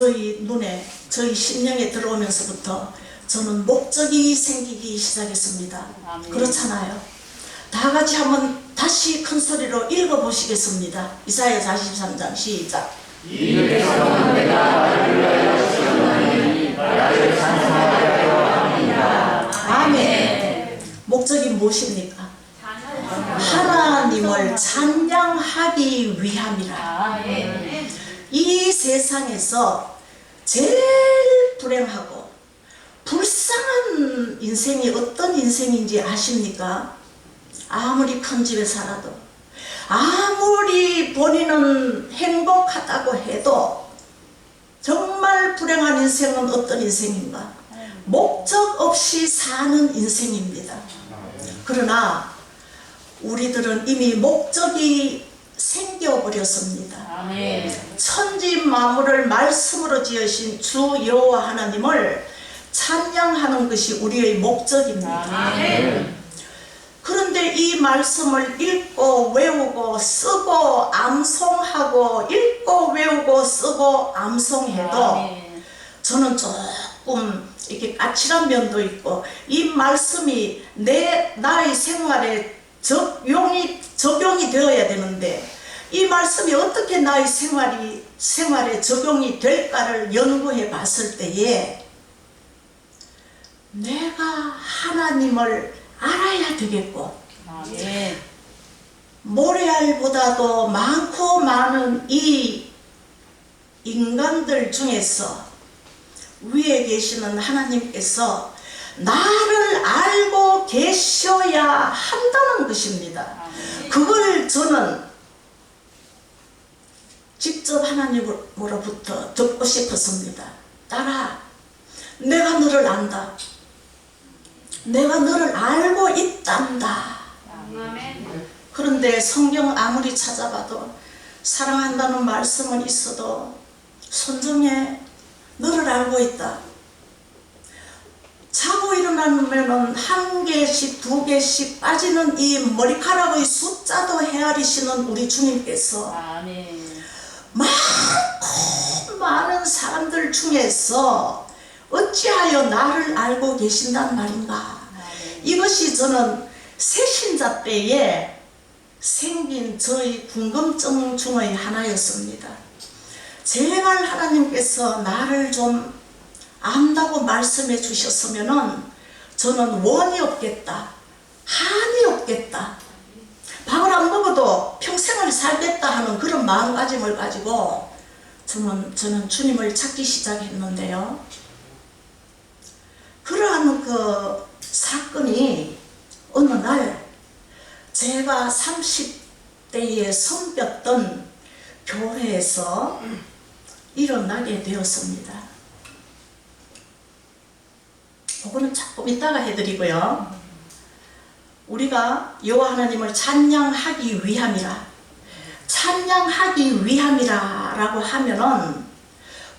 저희 눈에, 저희 심령에 들어오면서부터 저는 목적이 생기기 시작했습니다. 아멘. 그렇잖아요. 다 같이 한번 다시 큰 소리로 읽어보시겠습니다. 이사야 43장 시작. 이에서는 내가 나를 위하여 시험하니 나를 찬송하려 합니다. 아멘. 목적이 무엇입니까? 하나님을 찬양하기 위함이라. 이 세상에서 제일 불행하고 불쌍한 인생이 어떤 인생인지 아십니까? 아무리 큰 집에 살아도, 아무리 본인은 행복하다고 해도 정말 불행한 인생은 어떤 인생인가? 목적 없이 사는 인생입니다. 그러나 우리들은 이미 목적이 생겨버렸습니다. 아멘. 천지 만물을 말씀으로 지으신 주 여호와 하나님을 찬양하는 것이 우리의 목적입니다. 아멘. 그런데 이 말씀을 읽고 외우고 쓰고 암송하고 읽고 외우고 쓰고 암송해도 아멘. 저는 조금 이렇게 까칠한 면도 있고, 이 말씀이 나의 생활에 적용이 되어야 되는데, 이 말씀이 어떻게 나의 생활에 적용이 될까를 연구해 봤을 때에 내가 하나님을 알아야 되겠고, 아멘. 모래알보다도 많고 많은 이 인간들 중에서 위에 계시는 하나님께서 나를 알고 계셔야 한다는 것입니다. 그걸 저는 직접 하나님으로부터 듣고 싶었습니다. 딸아, 내가 너를 안다. 내가 너를 알고 있단다. 그런데 성경 아무리 찾아봐도 사랑한다는 말씀은 있어도 손정에 너를 알고 있다. 자고 일어나면 한 개씩 두 개씩 빠지는 이 머리카락의 숫자도 헤아리시는 우리 주님께서 아멘. 많고 많은 사람들 중에서 어찌하여 나를 알고 계신단 말인가. 아멘. 이것이 저는 새신자 때에 생긴 저의 궁금증 중의 하나였습니다. 제발 하나님께서 나를 좀 안다고 말씀해 주셨으면은 저는 원이 없겠다, 한이 없겠다, 밥을 안 먹어도 평생을 살겠다 하는 그런 마음가짐을 가지고 저는 주님을 찾기 시작했는데요. 그러한 그 사건이 어느 날 제가 30대에 섬겼던 교회에서 일어나게 되었습니다. 그거는 조금 이따가 해드리고요. 우리가 여호와 하나님을 찬양하기 위함이라, 찬양하기 위함이라 라고 하면은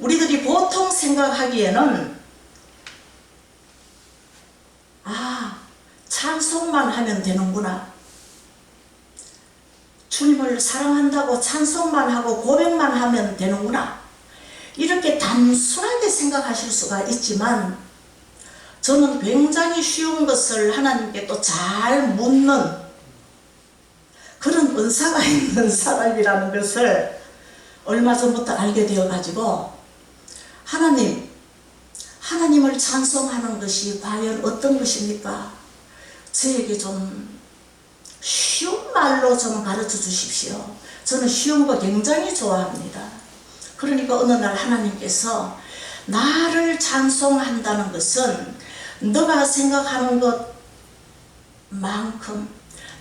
우리들이 보통 생각하기에는 찬송만 하면 되는구나, 주님을 사랑한다고 찬송만 하고 고백만 하면 되는구나, 이렇게 단순하게 생각하실 수가 있지만, 저는 굉장히 쉬운 것을 하나님께 또 잘 묻는 그런 은사가 있는 사람이라는 것을 얼마 전부터 알게 되어 가지고, 하나님을 찬송하는 것이 과연 어떤 것입니까? 저에게 좀 쉬운 말로 좀 가르쳐 주십시오. 저는 쉬운 거 굉장히 좋아합니다. 그러니까 어느 날 하나님께서 나를 찬송한다는 것은 너가 생각하는 것만큼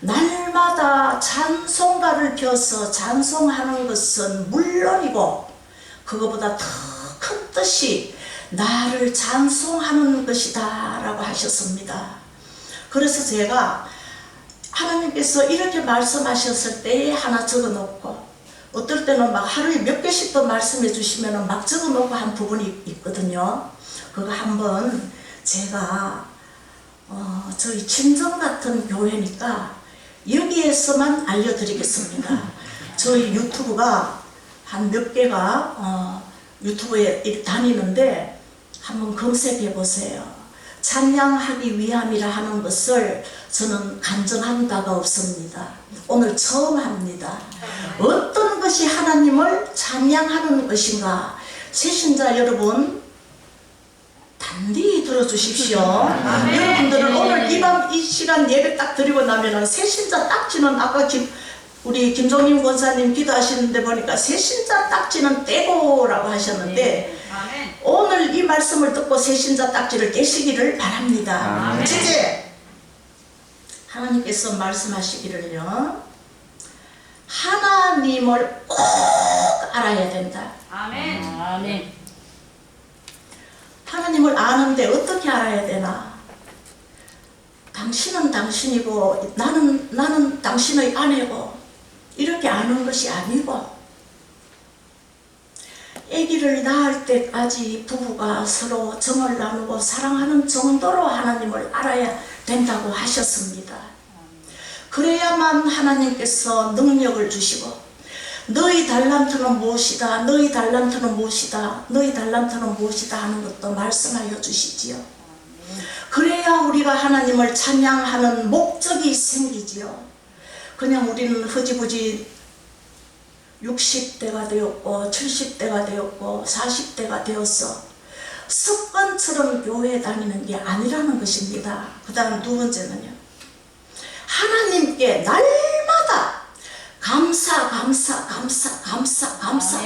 날마다 찬송가를 펴서 찬송하는 것은 물론이고, 그거보다 더 큰 뜻이 나를 찬송하는 것이다 라고 하셨습니다. 그래서 제가 하나님께서 이렇게 말씀하셨을 때 하나 적어놓고, 어떨 때는 막 하루에 몇 개씩 더 말씀해 주시면 막 적어놓고 한 부분이 있거든요. 그거 한번 제가 저희 친정 같은 교회니까 여기에서만 알려드리겠습니다. 저희 유튜브가 한 몇 개가 유튜브에 이렇게 다니는데 한번 검색해 보세요. 찬양하기 위함이라 하는 것을 저는 간증한 바가 없습니다. 오늘 처음 합니다. 어떤 것이 하나님을 찬양하는 것인가? 새신자 여러분 단디 들어주십시오. 여러분들은 오늘 이 시간 예배 딱 드리고 나면은 새신자 딱지는 아까 우리 김종림 권사님 기도하시는데 보니까 새신자 딱지는 떼고라고 하셨는데 오늘 이 말씀을 듣고 새신자 딱지를 떼시기를 바랍니다. 첫째, 하나님께서 말씀하시기를요, 하나님을 꼭 알아야 된다. 아멘. 아멘. 하나님을 아는데 어떻게 알아야 되나? 당신은 당신이고 나는 당신의 아내고 이렇게 아는 것이 아니고, 아기를 낳을 때까지 부부가 서로 정을 나누고 사랑하는 정도로 하나님을 알아야 된다고 하셨습니다. 그래야만 하나님께서 능력을 주시고, 너희 달란트는 무엇이다, 너희 달란트는 무엇이다, 너희 달란트는 무엇이다 하는 것도 말씀하여 주시지요. 그래야 우리가 하나님을 찬양하는 목적이 생기지요. 그냥 우리는 흐지부지 60대가 되었고 70대가 되었고 40대가 되어서 습관처럼 교회에 다니는 게 아니라는 것입니다. 그 다음 두 번째는요, 하나님께 날마다 감사.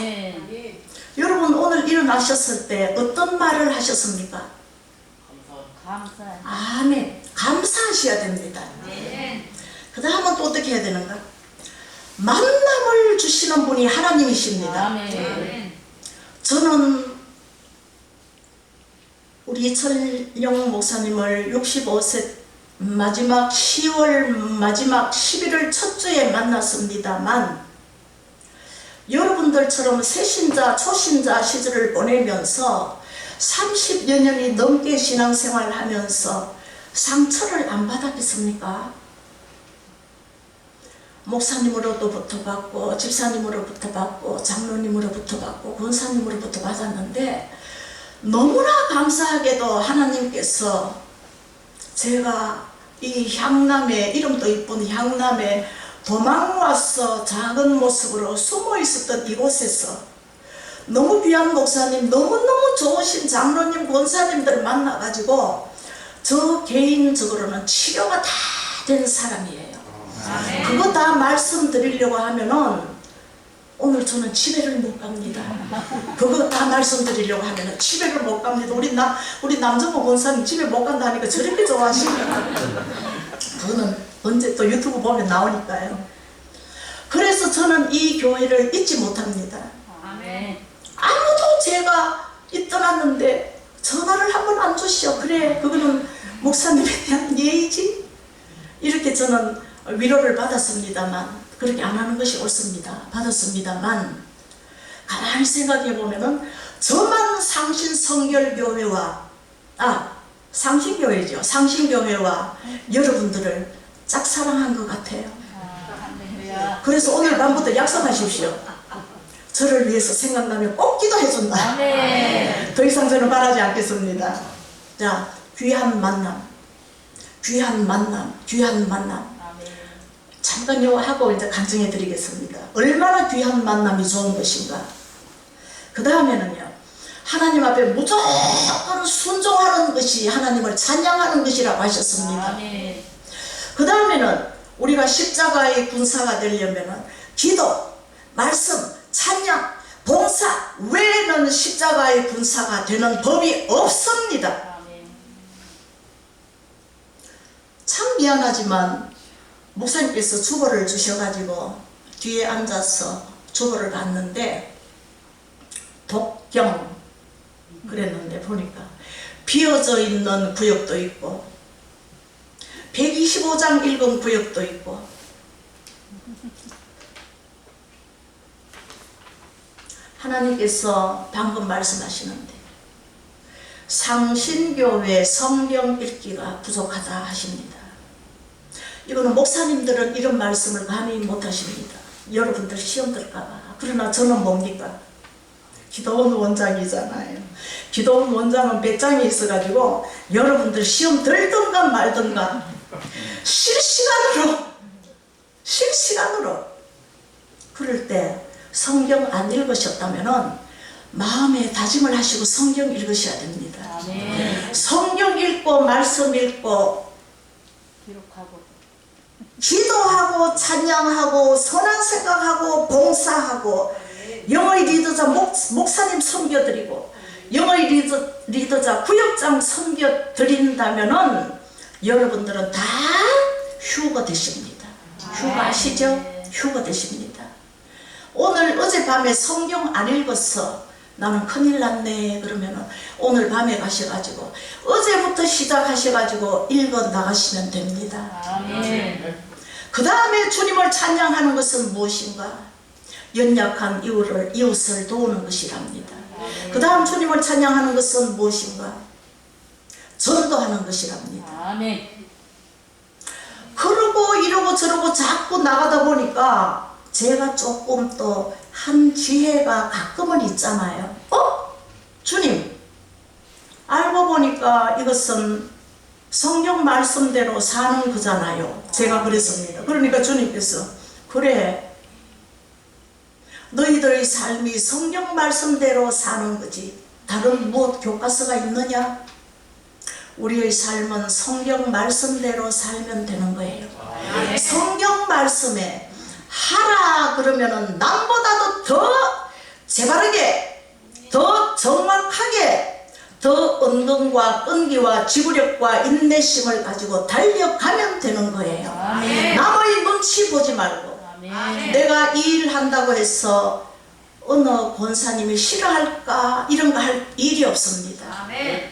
아멘. 여러분 오늘 일어나셨을 때 어떤 말을 하셨습니까? 감사. 아멘. 감사하셔야 됩니다. 그 다음은 또 어떻게 해야 되는가? 만남을 주시는 분이 하나님이십니다. 아멘. 저는 우리 철영 목사님을 65세 마지막 10월 마지막 11월 첫 주에 만났습니다만, 여러분들처럼 새신자 초신자 시절을 보내면서 30여 년이 넘게 신앙생활을 하면서 상처를 안 받았겠습니까? 목사님으로부터 받고 집사님으로부터 받고 장로님으로부터 받고 권사님으로부터 받았는데, 너무나 감사하게도 하나님께서 제가 이 향남에, 이름도 이쁜 향남에 도망와서 작은 모습으로 숨어 있었던 이곳에서 너무 귀한 목사님, 너무너무 좋으신 장로님, 권사님들 만나가지고 저 개인적으로는 치료가 다 된 사람이에요. 그거 다 말씀드리려고 하면은 오늘 저는 집에를 못 갑니다. 그거 다 말씀드리려고 하면은 집에를 못 갑니다. 우리 남정호 권사님 집에 못 간다니까 저렇게 좋아하시니까. 그거는 언제 또 유튜브 보면 나오니까요. 그래서 저는 이 교회를 잊지 못합니다. 아멘. 아무도 제가 떠났는데 전화를 한 번 안 주시오. 그래, 그거는 목사님에 대한 예의지. 이렇게 저는 위로를 받았습니다만, 그렇게 안 하는 것이 옳습니다. 받았습니다만, 가만히 생각해 보면은 저만 상신성결교회와 상신교회죠. 상신교회와 여러분들을 짝사랑한 것 같아요. 할렐루야. 그래서 오늘 밤부터 약속하십시오. 저를 위해서 생각나면 꼭 기도해준다. 아멘. 더 이상 저는 바라지 않겠습니다. 자, 귀한 만남. 아멘. 잠깐요 하고 이제 간증해 드리겠습니다. 얼마나 귀한 만남이 좋은 것인가. 그 다음에는요, 하나님 앞에 무조건 순종하는 것이 하나님을 찬양하는 것이라고 하셨습니다. 아멘. 그 다음에는 우리가 십자가의 군사가 되려면은 기도, 말씀, 찬양, 봉사 외에는 십자가의 군사가 되는 법이 없습니다. 아멘. 참 미안하지만 목사님께서 주보를 주셔가지고 뒤에 앉아서 주보를 봤는데 독경 그랬는데 보니까 비어져 있는 구역도 있고 125장 읽은 구역도 있고 하나님께서 방금 말씀하시는데 상신교회 성경 읽기가 부족하다 하십니다. 이거는 목사님들은 이런 말씀을 감히 못하십니다. 여러분들 시험 들까봐. 그러나 저는 뭡니까? 기도원 원장이잖아요. 기도원 원장은 배짱이 있어가지고 여러분들 시험 들든가 말든가 실시간으로 그럴 때 성경 안 읽으셨다면은 마음에 다짐을 하시고 성경 읽으셔야 됩니다. 아멘. 성경 읽고 말씀 읽고 기록하고 기도하고 찬양하고 선한 생각하고 봉사하고 영어의 리더자 목사님 섬겨드리고 영어의 리더자 구역장 섬겨드린다면은 여러분들은 다 휴가 되십니다. 휴가 아시죠? 휴가 되십니다. 오늘 어젯밤에 성경 안 읽었어. 나는 큰일 났네. 그러면은 오늘 밤에 가셔가지고 어제부터 시작하셔가지고 읽어 나가시면 됩니다. 아멘. 그 다음에 주님을 찬양하는 것은 무엇인가? 연약한 이웃을 도우는 것이랍니다. 그 다음 주님을 찬양하는 것은 무엇인가? 전도하는 것이랍니다. 아멘. 그러고 이러고 저러고 자꾸 나가다 보니까 제가 조금 또 한 지혜가 가끔은 있잖아요. 주님, 알고 보니까 이것은 성경 말씀대로 사는 거잖아요. 제가 그랬습니다. 그러니까 주님께서 그래, 너희들의 삶이 성경 말씀대로 사는 거지 다른 무엇 교과서가 있느냐? 우리의 삶은 성경 말씀대로 살면 되는 거예요. 성경 말씀에 하라 그러면은 남보다도 더 재바르게, 더 정확하게, 더 은근과 끈기와 지구력과 인내심을 가지고 달려가면 되는 거예요. 아멘. 남의 눈치 보지 말고. 아멘. 내가 이 일 한다고 해서 어느 권사님이 싫어할까 이런 거 할 일이 없습니다. 아멘.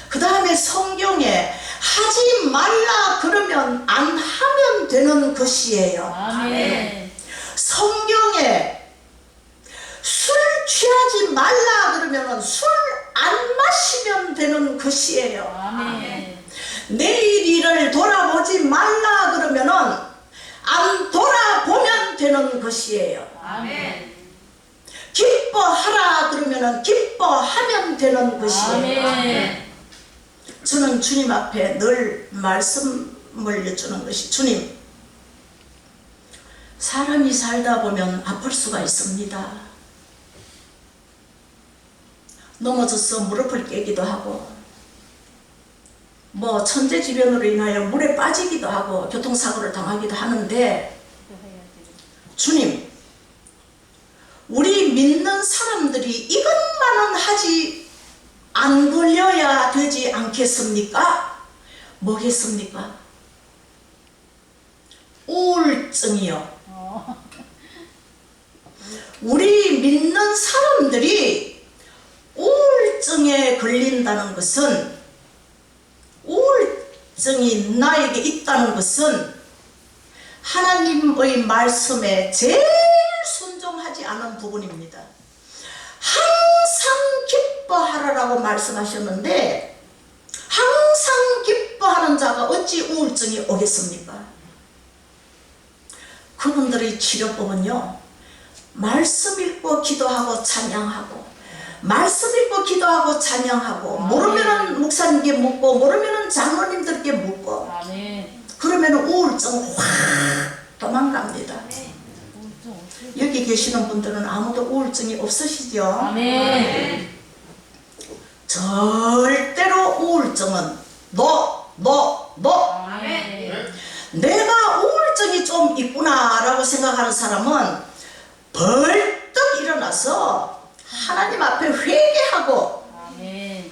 그 다음에 성경에 하지 말라 그러면 안 하면 되는 것이에요. 아멘. 성경에 술 취하지 말라 그러면 술 안 마시면 되는 것이에요. 아멘. 내일 일을 돌아보지 말라 그러면은 안 돌아보면 되는 것이에요. 아멘. 기뻐하라 그러면은 기뻐하면 되는 것이에요. 아멘. 저는 주님 앞에 늘 말씀을 여쭈는 것이, 주님, 사람이 살다 보면 아플 수가 있습니다. 넘어져서 무릎을 깨기도 하고 뭐 천재지변으로 인하여 물에 빠지기도 하고 교통사고를 당하기도 하는데, 주님, 우리 믿는 사람들이 이것만은 하지 안 걸려야 되지 않겠습니까? 뭐겠습니까? 우울증이요. 우리 믿는 사람들이 우울증에 걸린다는 것은, 우울증이 나에게 있다는 것은 하나님의 말씀에 제일 순종하지 않은 부분입니다. 항상 기뻐하라라고 말씀하셨는데 항상 기뻐하는 자가 어찌 우울증이 오겠습니까? 그분들의 치료법은요, 말씀 읽고 기도하고 찬양하고, 말씀 읽고 기도하고 찬양하고, 모르면은 목사님께 묻고 모르면은 장로님들께 묻고, 아멘. 그러면 우울증 확 도망갑니다. 여기 계시는 분들은 아무도 우울증이 없으시죠? 아멘. 절대로 우울증은 아멘. 내가 우울증이 좀 있구나라고 생각하는 사람은 벌떡 일어나서 하나님 앞에 회개하고, 아멘.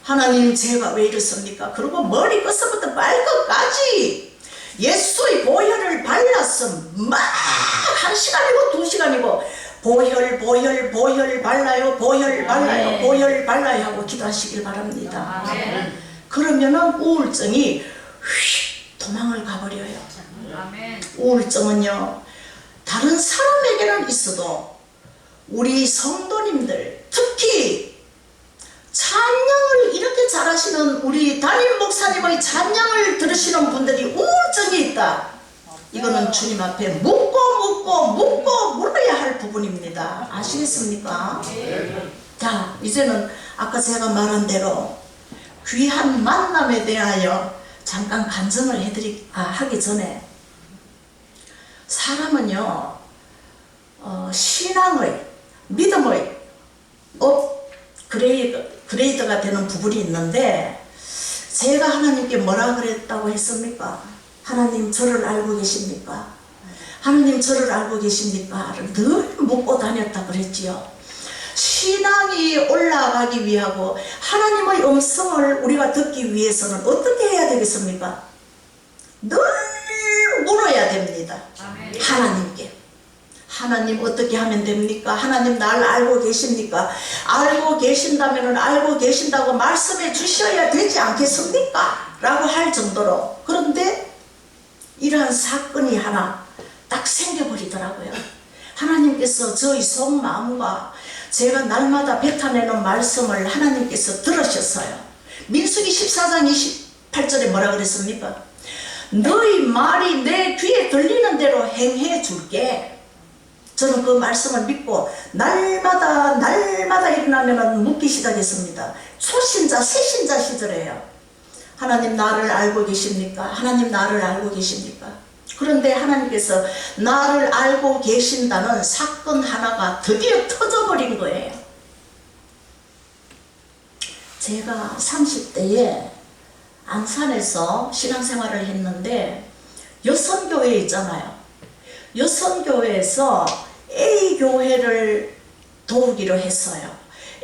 하나님 제가 왜 이렇습니까? 그리고 머리 끝부터 발끝까지 예수의 보혈을 발라서 막 1시간이고 2시간이고 보혈 발라요, 보혈 발라요, 아멘. 보혈 발라요 하고 기도하시길 바랍니다. 아멘. 그러면은 우울증이 휙 도망을 가버려요. 아멘. 우울증은요, 다른 사람에게는 있어도 우리 성도님들, 특히 찬양을 이렇게 잘하시는 우리 담임 목사님의 찬양을 들으시는 분들이 우울증이 있다. 이거는 주님 앞에 묻고 묻고 물어야 할 부분입니다. 아시겠습니까? 자, 이제는 아까 제가 말한 대로 귀한 만남에 대하여 잠깐 간증을 하기 전에, 사람은요 신앙의, 믿음의 업그레이드가 되는 부분이 있는데, 제가 하나님께 뭐라 그랬다고 했습니까? 하나님 저를 알고 계십니까? 하나님 저를 알고 계십니까? 늘 묻고 다녔다 그랬지요. 신앙이 올라가기 위하고 하나님의 음성을 우리가 듣기 위해서는 어떻게 해야 되겠습니까? 늘 물어야 됩니다. 아멘. 하나님께. 하나님 어떻게 하면 됩니까? 하나님 날 알고 계십니까? 알고 계신다면 알고 계신다고 말씀해 주셔야 되지 않겠습니까? 라고 할 정도로. 그런데 이러한 사건이 하나 딱 생겨버리더라고요. 하나님께서 저희 속마음과 제가 날마다 뱉어내는 말씀을 하나님께서 들으셨어요. 민수기 14장 28절에 뭐라 그랬습니까? 너희 말이 내 귀에 들리는 대로 행해 줄게. 저는 그 말씀을 믿고 날마다 일어나면 묻기 시작했습니다. 초신자, 새신자 시절에요. 하나님 나를 알고 계십니까? 하나님 나를 알고 계십니까? 그런데 하나님께서 나를 알고 계신다는 사건 하나가 드디어 터져버린 거예요. 제가 30대에 안산에서 신앙생활을 했는데, 여선교회 있잖아요. 여선교회에서 A교회를 도우기로 했어요.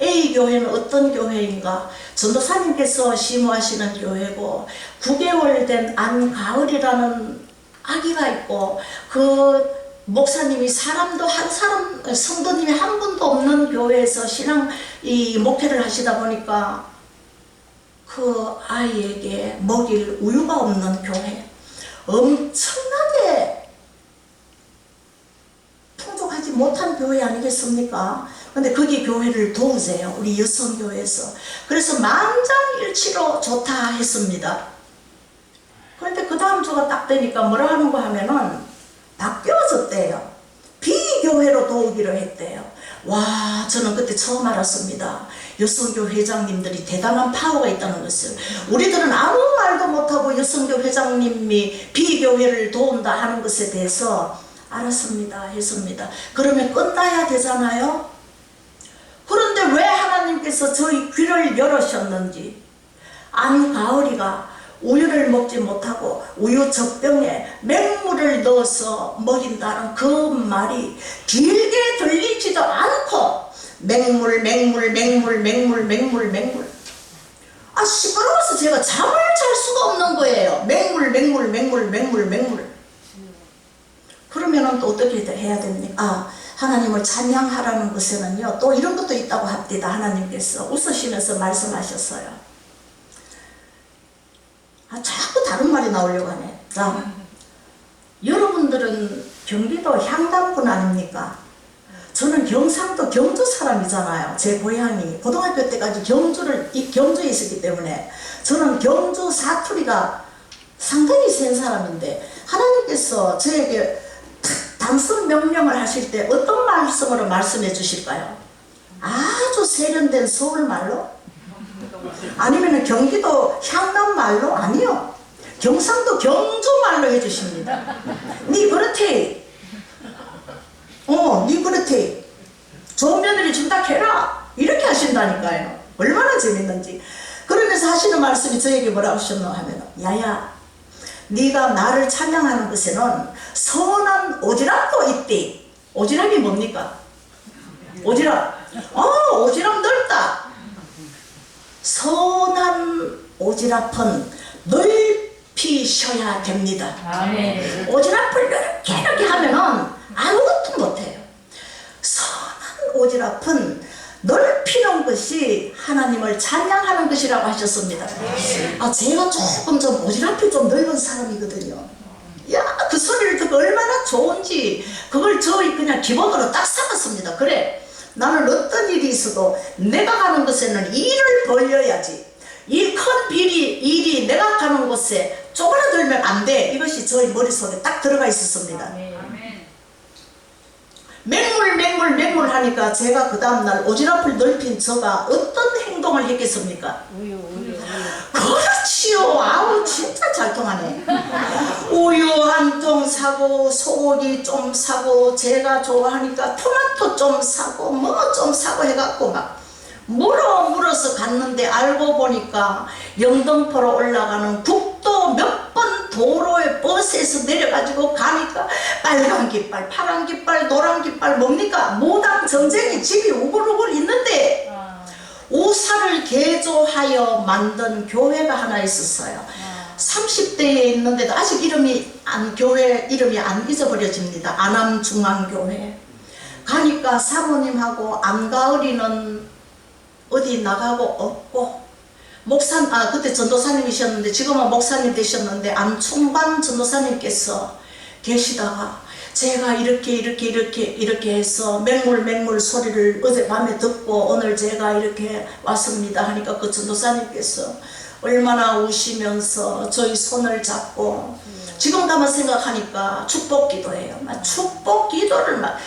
A교회는 어떤 교회인가? 전도사님께서 심호하시는 교회고, 9개월 된 안가을이라는 아기가 있고, 그 목사님이 성도님이 한 분도 없는 교회에서 목회를 하시다 보니까 그 아이에게 먹일 우유가 없는 교회, 엄청나게 풍족하지 못한 교회 아니겠습니까? 근데 거기 교회를 도우세요. 우리 여성교회에서. 그래서 만장일치로 좋다 했습니다. 그런데 그 다음 주가 딱 되니까 뭐라 하는 거 하면은 바뀌어졌대요. B교회로 도우기로 했대요. 와, 저는 그때 처음 알았습니다. 여성교 회장님들이 대단한 파워가 있다는 것을. 우리들은 아무 말도 못하고 여성교 회장님이 B교회를 도운다 하는 것에 대해서 알았습니다. 했습니다. 그러면 끝나야 되잖아요. 그런데 왜 하나님께서 저희 귀를 열으셨는지, 안가을이가 우유를 먹지 못하고 우유 젖병에 맹물을 넣어서 먹인다는 그 말이 길게 들리지도 않고 맹물 시끄러워서 제가 잠을 잘 수가 없는 거예요. 맹물. 그러면은 또 어떻게 해야 됩니까? 하나님을 찬양하라는 것에는요 또 이런 것도 있다고 합니다. 하나님께서 웃으시면서 말씀하셨어요. 자꾸 다른 말이 나오려고 하네. 자, 여러분들은 경기도 향단분 아닙니까? 저는 경상도 경주 사람이잖아요. 제 고향이 고등학교 때까지 경주에 있었기 때문에 저는 경주 사투리가 상당히 센 사람인데, 하나님께서 저에게 단순 명령을 하실 때 어떤 말씀으로 말씀해 주실까요? 아주 세련된 서울말로? 아니면 경기도 향남말로? 아니요. 경상도 경주말로 해주십니다. 니 그렇대. 니 그렇대. 좋은 며느리 준다 해라. 이렇게 하신다니까요. 얼마나 재밌는지. 그러면서 하시는 말씀이 저에게 뭐라고 하셨노 하면, 야야, 네가 나를 찬양하는 것에는 선한 오지랖도 있대. 오지랖이 뭡니까? 오지랖. 오지랖 넓다. 선한 오지랖은 넓히셔야 됩니다. 아멘. 오지랖을 이렇게 하면은 아무것도 못해요. 선한 오지랖은 넓히는 것이 하나님을 찬양하는 것이라고 하셨습니다. 제가 조금 좀 오지랖이 좀 넓은 사람이거든요. 그 소리를 듣고 얼마나 좋은지 그걸 저희 그냥 기본으로 딱 삼았습니다. 그래, 나는 어떤 일이 있어도 내가 가는 곳에는 일을 벌려야지. 일 큰 일이 내가 가는 곳에 쪼그라들면 안 돼. 이것이 저희 머릿속에 딱 들어가 있었습니다. 아멘. 맹물 하니까 제가 그 다음날 오지랖을 넓힌 저가 어떤 행동을 했겠습니까? 우유. 그렇지요. 아우 진짜 잘 통하네. 우유 한 통 사고 소고기 좀 사고 제가 좋아하니까 토마토 좀 사고 뭐 좀 사고 해갖고 막 물어서 갔는데 알고 보니까 영등포로 올라가는 국도 몇 번 도로에 버스에서 내려가지고 가니까 빨간 깃발 파란 깃발 노란 깃발 뭡니까 무당 전쟁이 집이 우글우글 있는데 오사를 개조하여 만든 교회가 하나 있었어요. 30대에 있는데도 아직 교회 이름이 안 잊어버려집니다. 안암중앙교회. 가니까 사모님하고 안가을이는 어디 나가고 없고 그때 전도사님이셨는데 지금은 목사님 되셨는데 안충반 전도사님께서 계시다가 제가 이렇게 해서 맹물 소리를 어젯밤에 듣고 오늘 제가 이렇게 왔습니다 하니까 그 전도사님께서 얼마나 우시면서 저희 손을 잡고 지금 가만 생각하니까 축복 기도예요. 막 축복 기도를 막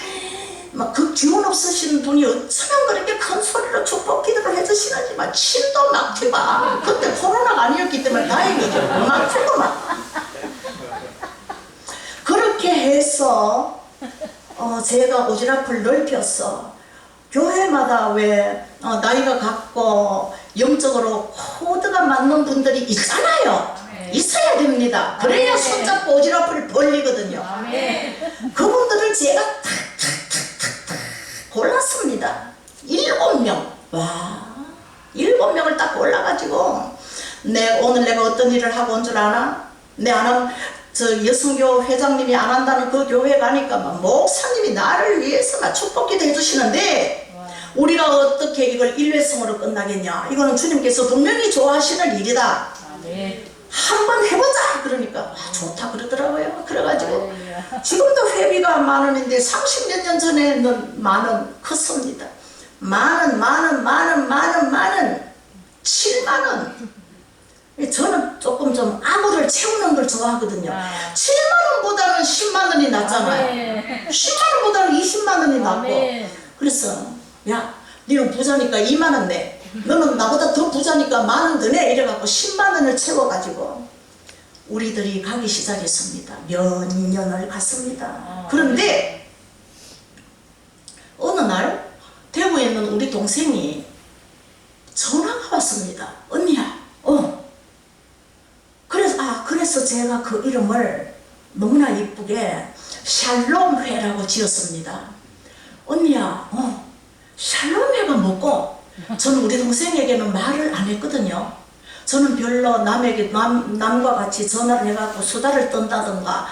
그 기운 없으신 분이 어쩌면 그렇게 큰 소리로 축복 기도를 해주시는지 막 침도 막 튀고 그때 코로나가 아니었기 때문에 다행이죠. 막 튀고 막 그렇게 해서 제가 오지랖을 넓혀서 교회마다 왜 나이가 같고 영적으로 코드가 맞는 분들이 있잖아요. 있어야 됩니다. 그래야 손잡고 오지랖을 벌리거든요. 그분들을 제가 골랐습니다. 7명. 와, 7명을 딱 골라가지고 오늘 내가 어떤 일을 하고 온 줄 아나? 저 여성교 회장님이 안 한다는 그 교회 가니까 막 목사님이 나를 위해서 막 축복기도 해주시는데 우리가 어떻게 이걸 일회성으로 끝나겠냐? 이거는 주님께서 분명히 좋아하시는 일이다. 한번 해보자 그러니까 좋다 그러더라고요. 그래가지고 지금도 회비가 10,000원인데 30몇 년 전에는 10,000원 컸습니다. 10,000원 7만원. 저는 조금 좀 아무를 채우는 걸 좋아하거든요. 7만원보다는 10만원이 낫잖아요. 10만원보다는 20만원이 낫고. 그래서 야 너는 부자니까 2만원 내. 너는 나보다 더 부자니까 10,000원 더 내. 이래갖고 10만원을 채워가지고 우리들이 가기 시작했습니다. 몇 년을 갔습니다. 그런데 어느 날 대구에 있는 우리 동생이 전화가 왔습니다. 언니야 그래서 제가 그 이름을 너무나 이쁘게 샬롬회라고 지었습니다. 언니야 샬롬회가 뭐고? 저는 우리 동생에게는 말을 안 했거든요. 저는 별로 남과 같이 전화를 해갖고 수다를 떤다든가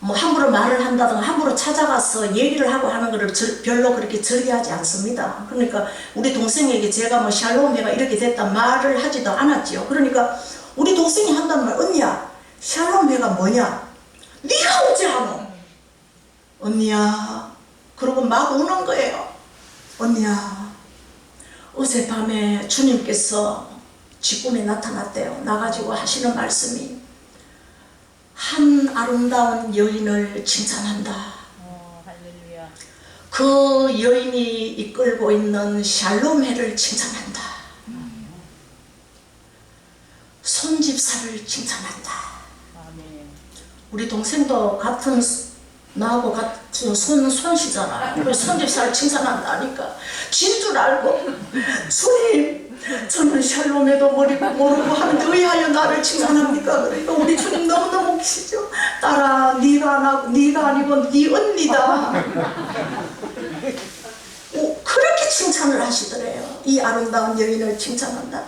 뭐 함부로 말을 한다든가 함부로 찾아가서 얘기를 하고 하는 거를 별로 그렇게 즐겨하지 않습니다. 그러니까 우리 동생에게 제가 뭐 샬롬회가 이렇게 됐다 말을 하지도 않았지요. 그러니까 우리 동생이 한다는 말, 언니야 샬롬회가 뭐냐? 네가 어째 하노? 언니야 그러고 막 우는 거예요. 언니야 어젯밤에 주님께서 직꿈에 나타났대요. 나가지고 하시는 말씀이 한 아름다운 여인을 칭찬한다. 할렐루야. 그 여인이 이끌고 있는 샬롬회를 칭찬한다. 손집사를 칭찬한다. 아멘. 우리 동생도 같은 나하고 같은 손씨잖아요. 손집사를 칭찬한다니까 진 줄 알고 주님 저는 샬롬에도 모르고 하는데 의하여 나를 칭찬합니까? 그러니까 우리 주님 너무너무 웃기시죠. 딸아 네가 아니고 네 언니다. 그렇게 칭찬을 하시더래요. 이 아름다운 여인을 칭찬한다.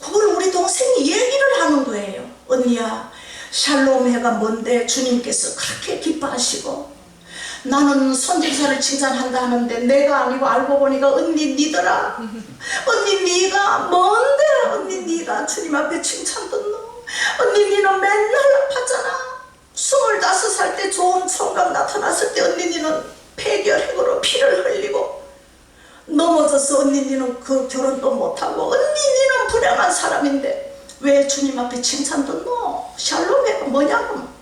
그걸 우리 동생이 얘기를 하는 거예요. 언니야 샬롬회가 뭔데 주님께서 그렇게 기뻐하시고 나는 손집사를 칭찬한다 하는데 내가 아니고 알고 보니까 언니 니더라. 언니 니가 뭔데 언니 니가 주님 앞에 칭찬 듣노. 언니 니는 맨날 아팠잖아. 25살 때 좋은 청각 나타났을 때 언니 니는 폐결핵으로 피를 흘리고 넘어져서 언니 니는 그 결혼도 못하고 언니 니는 불행한 사람인데 왜 주님 앞에 칭찬 듣노? 샬롬회가 뭐냐고.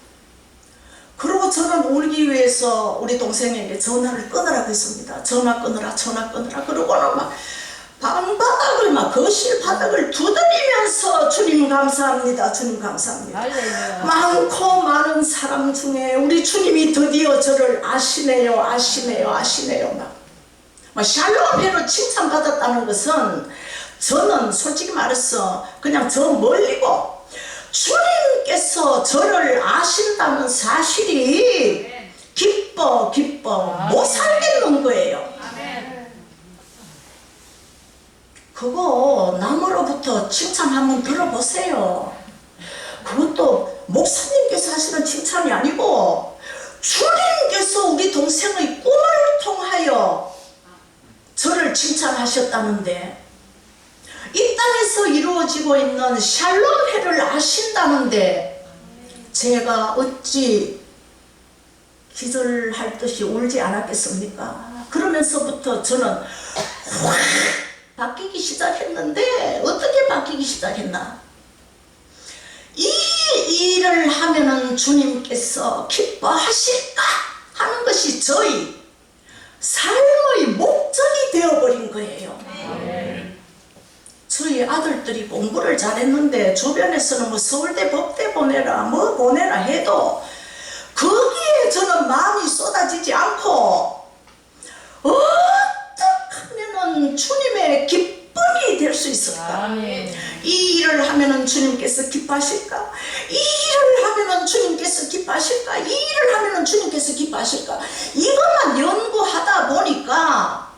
그러고 저는 울기 위해서 우리 동생에게 전화를 끊으라고 했습니다. 전화 끊으라, 전화 끊으라. 그러고는 막 방바닥을, 막 거실 바닥을 두드리면서 주님 감사합니다, 주님 감사합니다. 할렐루야. 많고 많은 사람 중에 우리 주님이 드디어 저를 아시네요, 아시네요, 아시네요. 막 샬롬회로 칭찬받았다는 것은 저는 솔직히 말해서 그냥 저 멀리고 주님께서 저를 아신다는 사실이 기뻐 못 살겠는 거예요. 그거 남으로부터 칭찬 한번 들어보세요. 그것도 목사님께서 하시는 칭찬이 아니고 주님께서 우리 동생의 꿈을 통하여 저를 칭찬하셨다는데, 이 땅에서 이루어지고 있는 샬롬회를 아신다는데 제가 어찌 기절할 듯이 울지 않았겠습니까? 그러면서부터 저는 확 바뀌기 시작했는데, 어떻게 바뀌기 시작했나? 이 일을 하면은 주님께서 기뻐하실까 하는 것이 저희 삶의 목적이 되어버린 거예요. 저희 아들들이 공부를 잘했는데 주변에서는 뭐 서울대 법대 보내라 뭐 보내라 해도 거기에 저는 마음이 쏟아지지 않고, 어떻게 하면은 주님의 기쁨이 될 수 있을까? 아멘. 이 일을 하면은 주님께서 기뻐하실까? 이 일을 하면은 주님께서 기뻐하실까? 이 일을 하면은 주님께서 기뻐하실까? 이것만 연구하다 보니까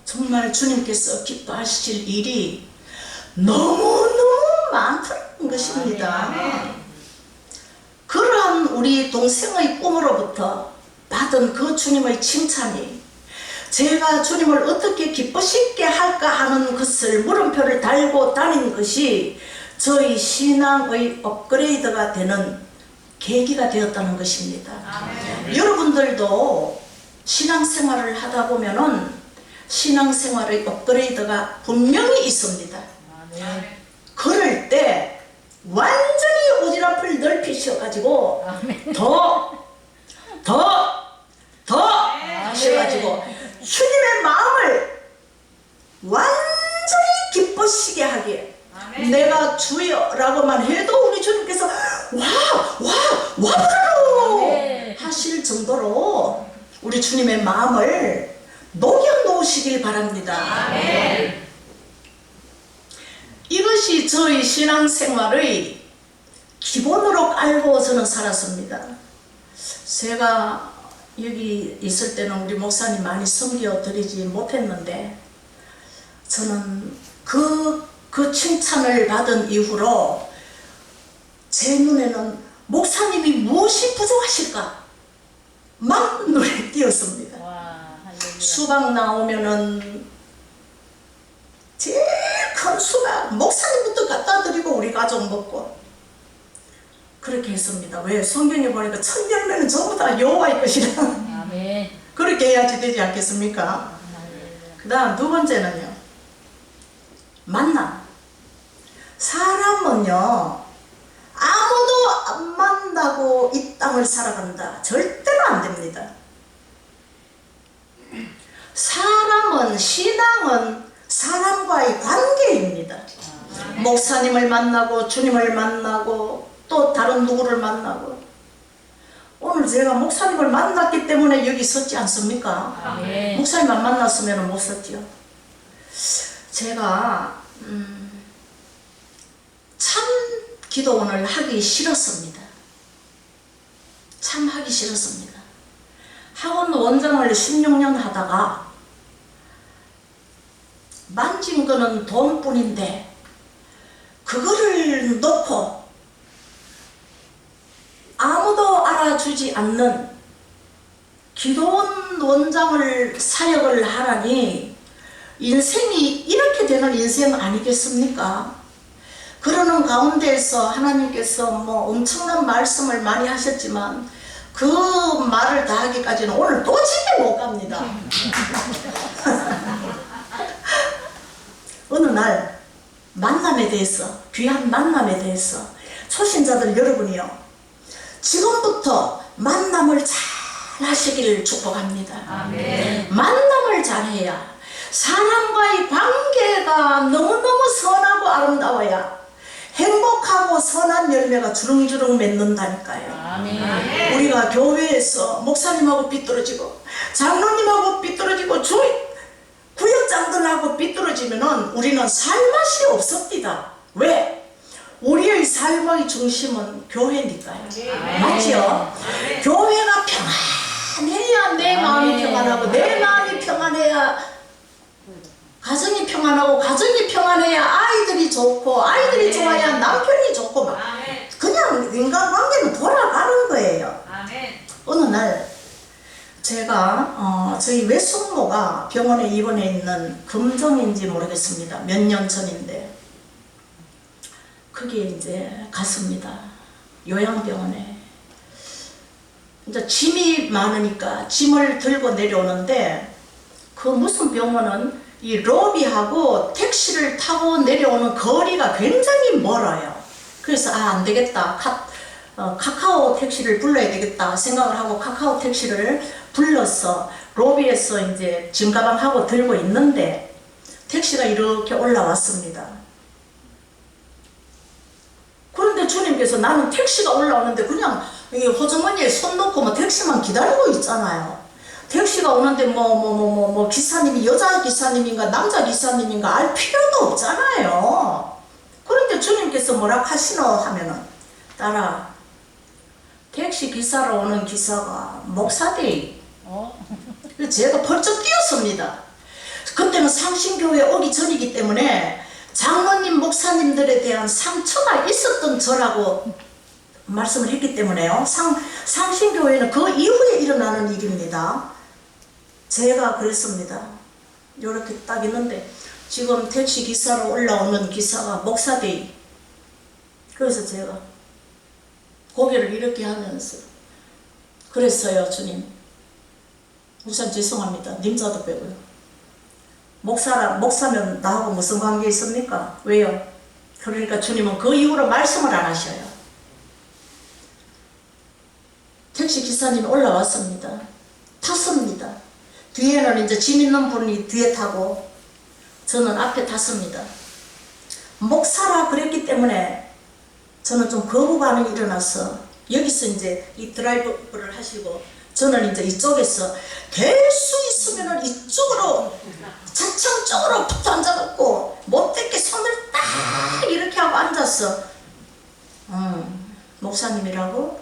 정말 주님께서 기뻐하실 일이 너무너무 많다는 것입니다. 그러한 우리 동생의 꿈으로부터 받은 그 주님의 칭찬이 제가 주님을 어떻게 기쁘시게 할까 하는 것을 물음표를 달고 다닌 것이 저희 신앙의 업그레이드가 되는 계기가 되었다는 것입니다. 여러분들도 신앙생활을 하다 보면은 신앙생활의 업그레이드가 분명히 있습니다. 그럴 때 완전히 오지랖을 넓히셔가지고 더 하셔가지고 주님의 마음을 완전히 기쁘시게 하기에, 내가 주여라고만 해도 우리 주님께서 와부르르 하실 정도로 우리 주님의 마음을 녹여 놓으시길 바랍니다. 이것이 저희 신앙생활의 기본으로 깔고 저는 살았습니다. 제가 여기 있을 때는 우리 목사님 많이 섬겨 드리지 못했는데, 저는 그 칭찬을 받은 이후로 제 눈에는 목사님이 무엇이 부족하실까 막 눈에 띄었습니다. 수박 나오면은 제일 큰 수박 목사님부터 갖다 드리고 우리 가족 먹고 그렇게 했습니다. 왜? 성경에 보니까 첫 열매는 전부 다 여호와의 것이라. 아멘. 그렇게 해야지 되지 않겠습니까? 그 다음 두 번째는요, 만남. 사람은요 아무도 안 만나고 이 땅을 살아간다, 절대로 안 됩니다. 사람은, 신앙은 사람과의 관계입니다. 목사님을 만나고 주님을 만나고 또 다른 누구를 만나고, 오늘 제가 목사님을 만났기 때문에 여기 섰지 않습니까? 목사님 안 만났으면 못 섰지요. 제가 참 기도원을 하기 싫었습니다. 참 하기 싫었습니다. 학원 원장을 16년 하다가 만진 거는 돈뿐인데 그거를 놓고 아무도 알아주지 않는 기도원 원장을 사역을 하라니 인생이 이렇게 되는 인생 아니겠습니까? 그러는 가운데에서 하나님께서 뭐 엄청난 말씀을 많이 하셨지만 그 말을 다 하기까지는 오늘 또 집에 못 갑니다. 어느 날 만남에 대해서, 귀한 만남에 대해서 초신자들 여러분이요, 지금부터 만남을 잘 하시기를 축복합니다. 아멘. 만남을 잘해야 사람과의 관계가 너무너무 선하고 아름다워야 행복하고 선한 열매가 주렁주렁 맺는다니까요. 아멘. 우리가 교회에서 목사님하고 삐뚤어지고 장로님하고 삐뚤어지고 구역장들하고 삐뚤어지면은 우리는 살맛이 없습니다. 왜? 우리의 삶의 중심은 교회니까요. 맞죠? 교회가 평안해야 내 마음이 평안하고 내 마음이 평안해야 가정이 평안하고 가정이 평안해야 아이들이 좋고 아이들이 좋아야 남편이 좋고 막 그냥 인간관계는 돌아가는 거예요. 어느 날 제가 저희 외숙모가 병원에 입원해 있는 금정인지 모르겠습니다. 몇 년 전인데 거기에 이제 갔습니다. 요양병원에. 이제 짐이 많으니까 짐을 들고 내려오는데 그 무슨 병원은 이 로비하고 택시를 타고 내려오는 거리가 굉장히 멀어요. 그래서 안 되겠다. 카카오 택시를 불러야 되겠다 생각을 하고 카카오 택시를 불러서 로비에서 이제 짐 가방하고 들고 있는데 택시가 이렇게 올라왔습니다. 그런데 주님께서 나는 택시가 올라오는데 그냥 호주머니에 손 놓고 뭐 택시만 기다리고 있잖아요. 택시가 오는데 뭐 기사님이 여자 기사님인가 남자 기사님인가 알 필요도 없잖아요. 그런데 주님께서 뭐라 하시노 하면은 딸아 택시 기사로 오는 기사가 목사대. 제가 벌쩍 뛰었습니다. 그때는 상신교회 오기 전이기 때문에 장로님 목사님들에 대한 상처가 있었던 저라고 말씀을 했기 때문에요. 상신교회는 그 이후에 일어나는 일입니다. 제가 그랬습니다. 이렇게 딱 있는데 지금 택시 기사로 올라오는 기사가 목사데이. 그래서 제가 고개를 이렇게 하면서 그랬어요. 주님 목사님 죄송합니다. 님자도 빼고요. 목사면 나하고 무슨 관계 있습니까? 왜요? 그러니까 주님은 그 이후로 말씀을 안 하셔요. 택시 기사님이 올라왔습니다. 탔습니다. 뒤에는 이제 짐 있는 분이 뒤에 타고 저는 앞에 탔습니다. 목사라 그랬기 때문에 저는 좀 거부감이 일어나서 여기서 이제 이 드라이브를 하시고 저는 이제 이쪽에서 될 수 있으면 이쪽으로 차창 쪽으로 붙어 앉아갖고 못되게 손을 딱 이렇게 하고 앉았어. 목사님이라고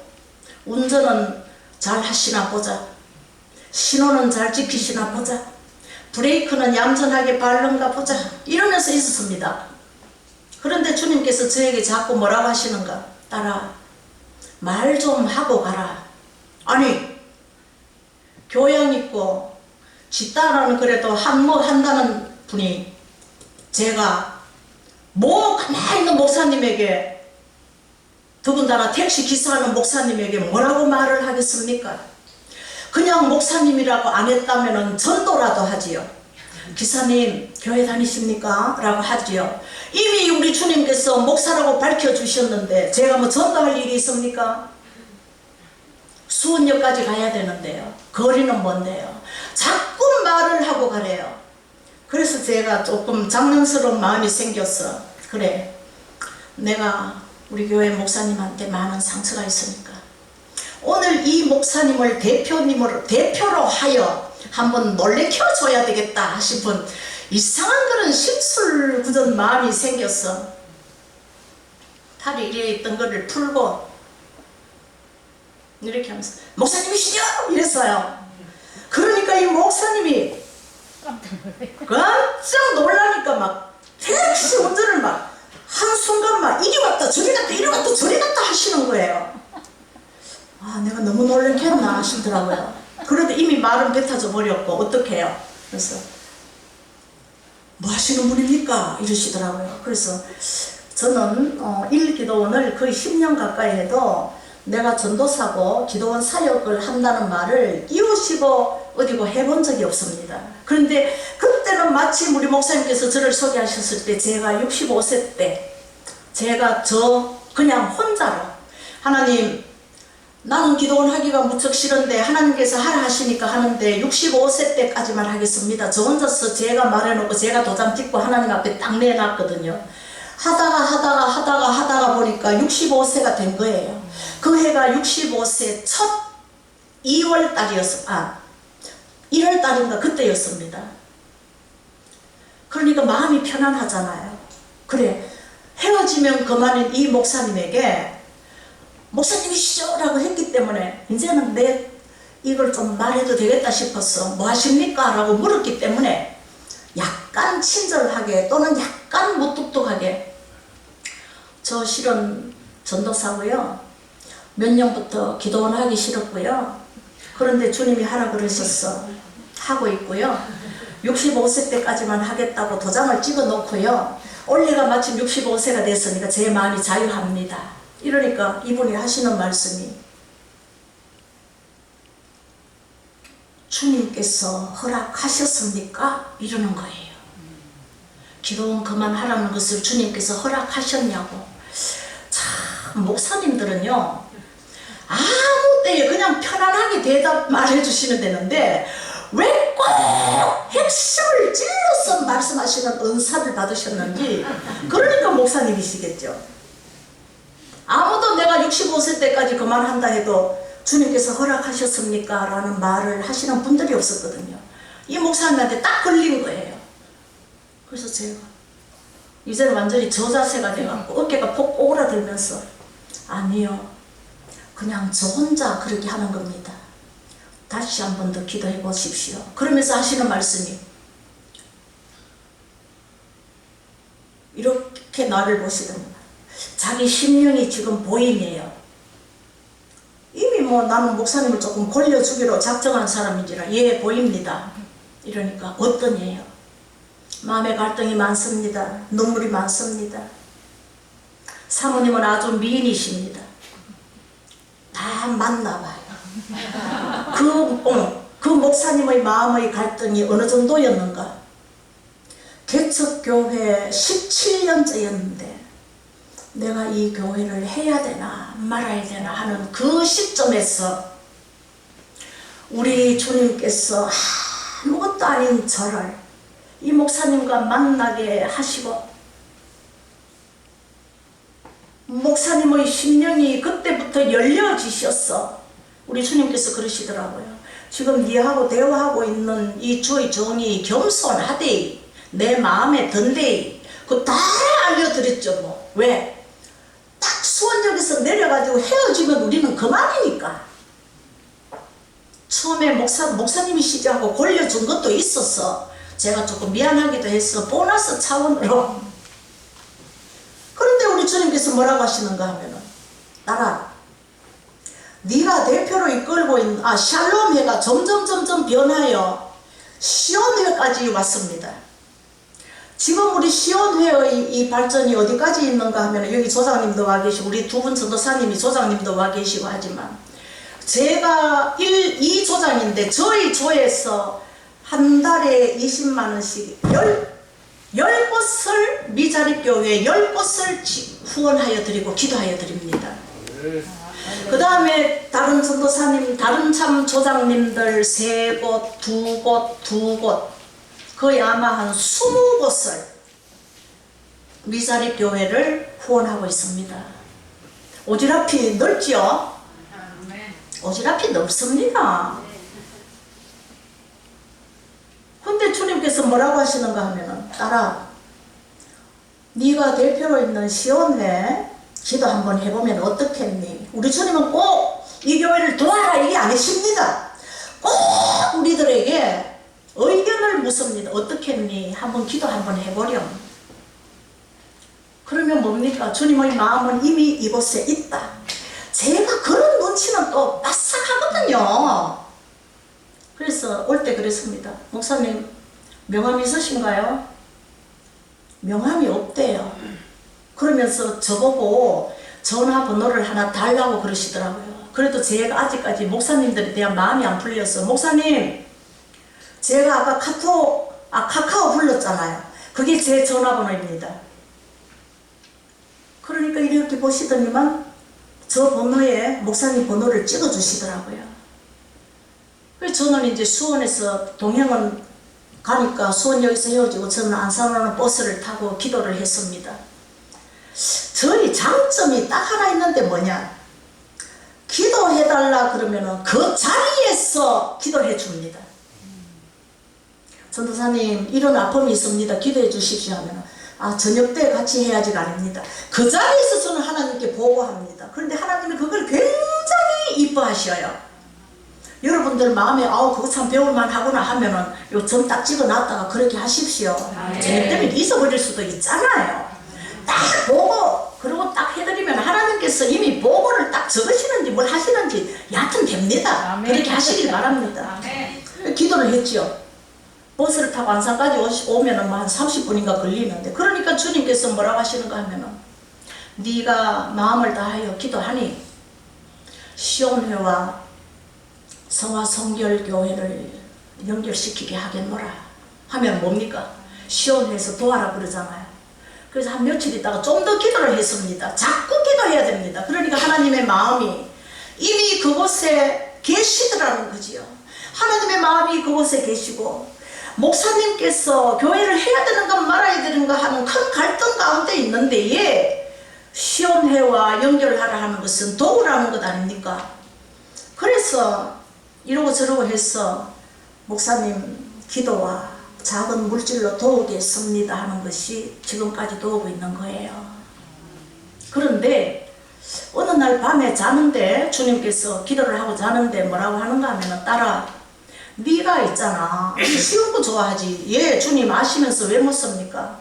운전은 잘 하시나 보자. 신호는 잘 지키시나 보자. 브레이크는 얌전하게 밟는가 보자. 이러면서 있었습니다. 그런데 주님께서 저에게 자꾸 뭐라고 하시는가? 딸아 말 좀 하고 가라. 아니 교양 있고 쥐따라는 그래도 한다는 분이 제가 가만히 있는 목사님에게 더군다나 택시 기사하는 목사님에게 뭐라고 말을 하겠습니까? 그냥 목사님이라고 안 했다면 전도라도 하지요. 기사님 교회 다니십니까? 라고 하지요. 이미 우리 주님께서 목사라고 밝혀주셨는데 제가 뭐 전도할 일이 있습니까? 수원역까지 가야 되는데요. 거리는 먼데요. 자꾸 말을 하고 가래요. 그래서 제가 조금 장난스러운 마음이 생겼어. 그래 내가 우리 교회 목사님한테 많은 상처가 있으니까 오늘 이 목사님을 대표로 하여 한번 놀래켜줘야 되겠다 싶은 이상한 그런 심술궂은 마음이 생겼어. 팔이 이래 있던 거를 풀고 이렇게 하면서 목사님이시죠? 이랬어요. 그러니까 이 목사님이 깜짝 놀라니까 막 택시 운전을 막 한순간 막 이리 왔다 저리 갔다 이리 왔다 저리 갔다 하시는 거예요. 아 내가 너무 놀랬겠나 하시더라고요. 그래도 이미 말은 뱉어져 버렸고 어떡해요. 그래서 뭐 하시는 분입니까? 이러시더라고요. 그래서 저는 일기도원을 거의 10년 가까이 해도 내가 전도사고 기도원 사역을 한다는 말을 이웃이고 어디고 해본 적이 없습니다. 그런데 그때는 마침 우리 목사님께서 저를 소개하셨을 때 제가 65세 때 제가 그냥 혼자로 하나님 나는 기도원 하기가 무척 싫은데 하나님께서 하라 하시니까 하는데 65세 때까지만 하겠습니다. 저 혼자서 제가 말해놓고 제가 도장 찍고 하나님 앞에 딱 내놨거든요. 하다가 보니까 65세가 된 거예요. 그 해가 65세 첫 2월 달이었어. 1월 달인가 그때였습니다. 그러니까 마음이 편안하잖아요. 그래, 헤어지면 그만인 이 목사님에게 목사님이시죠? 라고 했기 때문에 이제는 내 이걸 좀 말해도 되겠다 싶어서 뭐 하십니까? 라고 물었기 때문에 약간 친절하게 또는 약간 무뚝뚝하게 저 실은 전도사고요. 몇 년부터 기도원 하기 싫었고요. 그런데 주님이 하라 그러셨어. 하고 있고요. 65세 때까지만 하겠다고 도장을 찍어 놓고요. 올해가 마침 65세가 됐으니까 제 마음이 자유합니다. 이러니까 이분이 하시는 말씀이 주님께서 허락하셨습니까? 이러는 거예요. 기도원 그만하라는 것을 주님께서 허락하셨냐고. 참 목사님들은요 아무 때에 그냥 편안하게 대답 말해 주시면 되는데 왜 꼭 핵심을 찔러서 말씀하시는 은사를 받으셨는지. 그러니까 목사님이시겠죠. 아무도 내가 65세 때까지 그만한다 해도 주님께서 허락하셨습니까? 라는 말을 하시는 분들이 없었거든요. 이 목사님한테 딱 걸린 거예요. 그래서 제가 이제는 완전히 저자세가 돼갖고 어깨가 폭 오그라들면서 아니요, 그냥 저 혼자 그렇게 하는 겁니다. 다시 한 번 더 기도해 보십시오. 그러면서 하시는 말씀이 이렇게 나를 보시더니 자기 심령이 지금 보이네요. 이미 뭐 나는 목사님을 조금 골려주기로 작정한 사람인지라 예 보입니다. 이러니까 어떠냐요? 마음의 갈등이 많습니다. 눈물이 많습니다. 사모님은 아주 미인이십니다. 다 만나봐요. 그 목사님의 마음의 갈등이 어느 정도였는가? 개척교회 17년째였는데 내가 이 교회를 해야 되나 말아야 되나 하는 그 시점에서 우리 주님께서 아무것도 아닌 저를 이 목사님과 만나게 하시고 목사님의 심령이 그때부터 열려지셨어. 우리 주님께서 그러시더라고요. 지금 니하고 대화하고 있는 이 주의 종이 겸손하되 내 마음에 든데 그거 다 알려드렸죠. 뭐 왜? 딱 수원역에서 내려가지고 헤어지면 우리는 그만이니까. 처음에 목사님이시죠 하고 골려준 것도 있었어. 제가 조금 미안하기도 했어. 보너스 차원으로. 그런데 우리 주님께서 뭐라고 하시는가 하면은 딸아, 네가 대표로 이끌고 있는 샬롬회가 점점 변하여 시온회까지 왔습니다. 지금 우리 시온회의 이 발전이 어디까지 있는가 하면 여기 조장님도 와 계시고 우리 두 분 전도사님이 조장님도 와 계시고 하지만 제가 2 조장인데 저희 조에서 한 달에 20만 원씩 10곳을 미자립교회 10곳을 후원하여 드리고 기도하여 드립니다. 그 다음에 다른 전도사님, 다른 참 조장님들 3곳, 2곳 거의 아마 한 20곳을 미자립교회를 후원하고 있습니다. 오지랖이 넓지요? 오지랖이 넓습니다. 근데 주님께서 뭐라고 하시는가 하면은 딸아, 네가 대표로 있는 시온회 기도 한번 해보면 어떻겠니? 우리 주님은 꼭 이 교회를 도와라 이게 아니십니다. 꼭 우리들에게 의견을 묻습니다. 어떻겠니? 한번 기도 한번 해보렴. 그러면 뭡니까? 주님의 마음은 이미 이곳에 있다. 제가 그런 눈치는 또 빠삭하거든요. 그래서 올 때 그랬습니다. 목사님 명함 있으신가요? 명함이 없대요. 그러면서 저보고 전화번호를 하나 달라고 그러시더라고요. 그래도 제가 아직까지 목사님들에 대한 마음이 안 풀려서 목사님 제가 아까 카카오 불렀잖아요. 그게 제 전화번호입니다. 그러니까 이렇게 보시더니만 저 번호에 목사님 번호를 찍어 주시더라고요. 그래서 저는 이제 수원에서 동행은 가니까 수원역에서 헤어지고 저는 안산으로 버스를 타고 기도를 했습니다. 저희 장점이 딱 하나 있는데 뭐냐? 기도해달라 그러면은 그 자리에서 기도해 줍니다. 전도사님 이런 아픔이 있습니다. 기도해 주십시오 하면은 저녁 때 같이 해야지가 아닙니다. 그 자리에서 저는 하나님께 보고합니다. 그런데 하나님이 그걸 굉장히 이뻐하셔요. 여러분들 마음에 그거 참 배울만 하구나 하면은 요 점 딱 찍어 놨다가 그렇게 하십시오. 제 때문에 잊어버릴 수도 있잖아요. 딱 보고 그리고 딱 해드리면 하나님께서 이미 보고를 딱 적으시는지 뭘 하시는지 여하튼 됩니다. 아멘. 그렇게 하시길 바랍니다. 아멘. 기도를 했죠. 버스를 타고 안산까지 오면은 한 30분인가 걸리는데, 그러니까 주님께서 뭐라고 하시는가 하면은 네가 마음을 다하여 기도하니 시온회와 성화성결교회를 연결시키게 하겠노라 하면 뭡니까? 시온회에서 도와라 그러잖아요. 그래서 한 며칠 있다가 좀 더 기도를 했습니다. 자꾸 기도해야 됩니다. 그러니까 하나님의 마음이 이미 그곳에 계시더라는 거지요. 하나님의 마음이 그곳에 계시고 목사님께서 교회를 해야 되는가 말아야 되는가 하는 큰 갈등 가운데 있는데 시온회와 연결하라 하는 것은 도우라는 것 아닙니까? 그래서 이러고 저러고 해서 목사님 기도와 작은 물질로 도우겠습니다 하는 것이 지금까지 도우고 있는 거예요. 그런데 어느 날 밤에 자는데 주님께서 기도를 하고 자는데 뭐라고 하는가 하면 딸아, 네가 있잖아, 쉬운 거 좋아하지. 예, 주님 아시면서 왜 못 씁니까?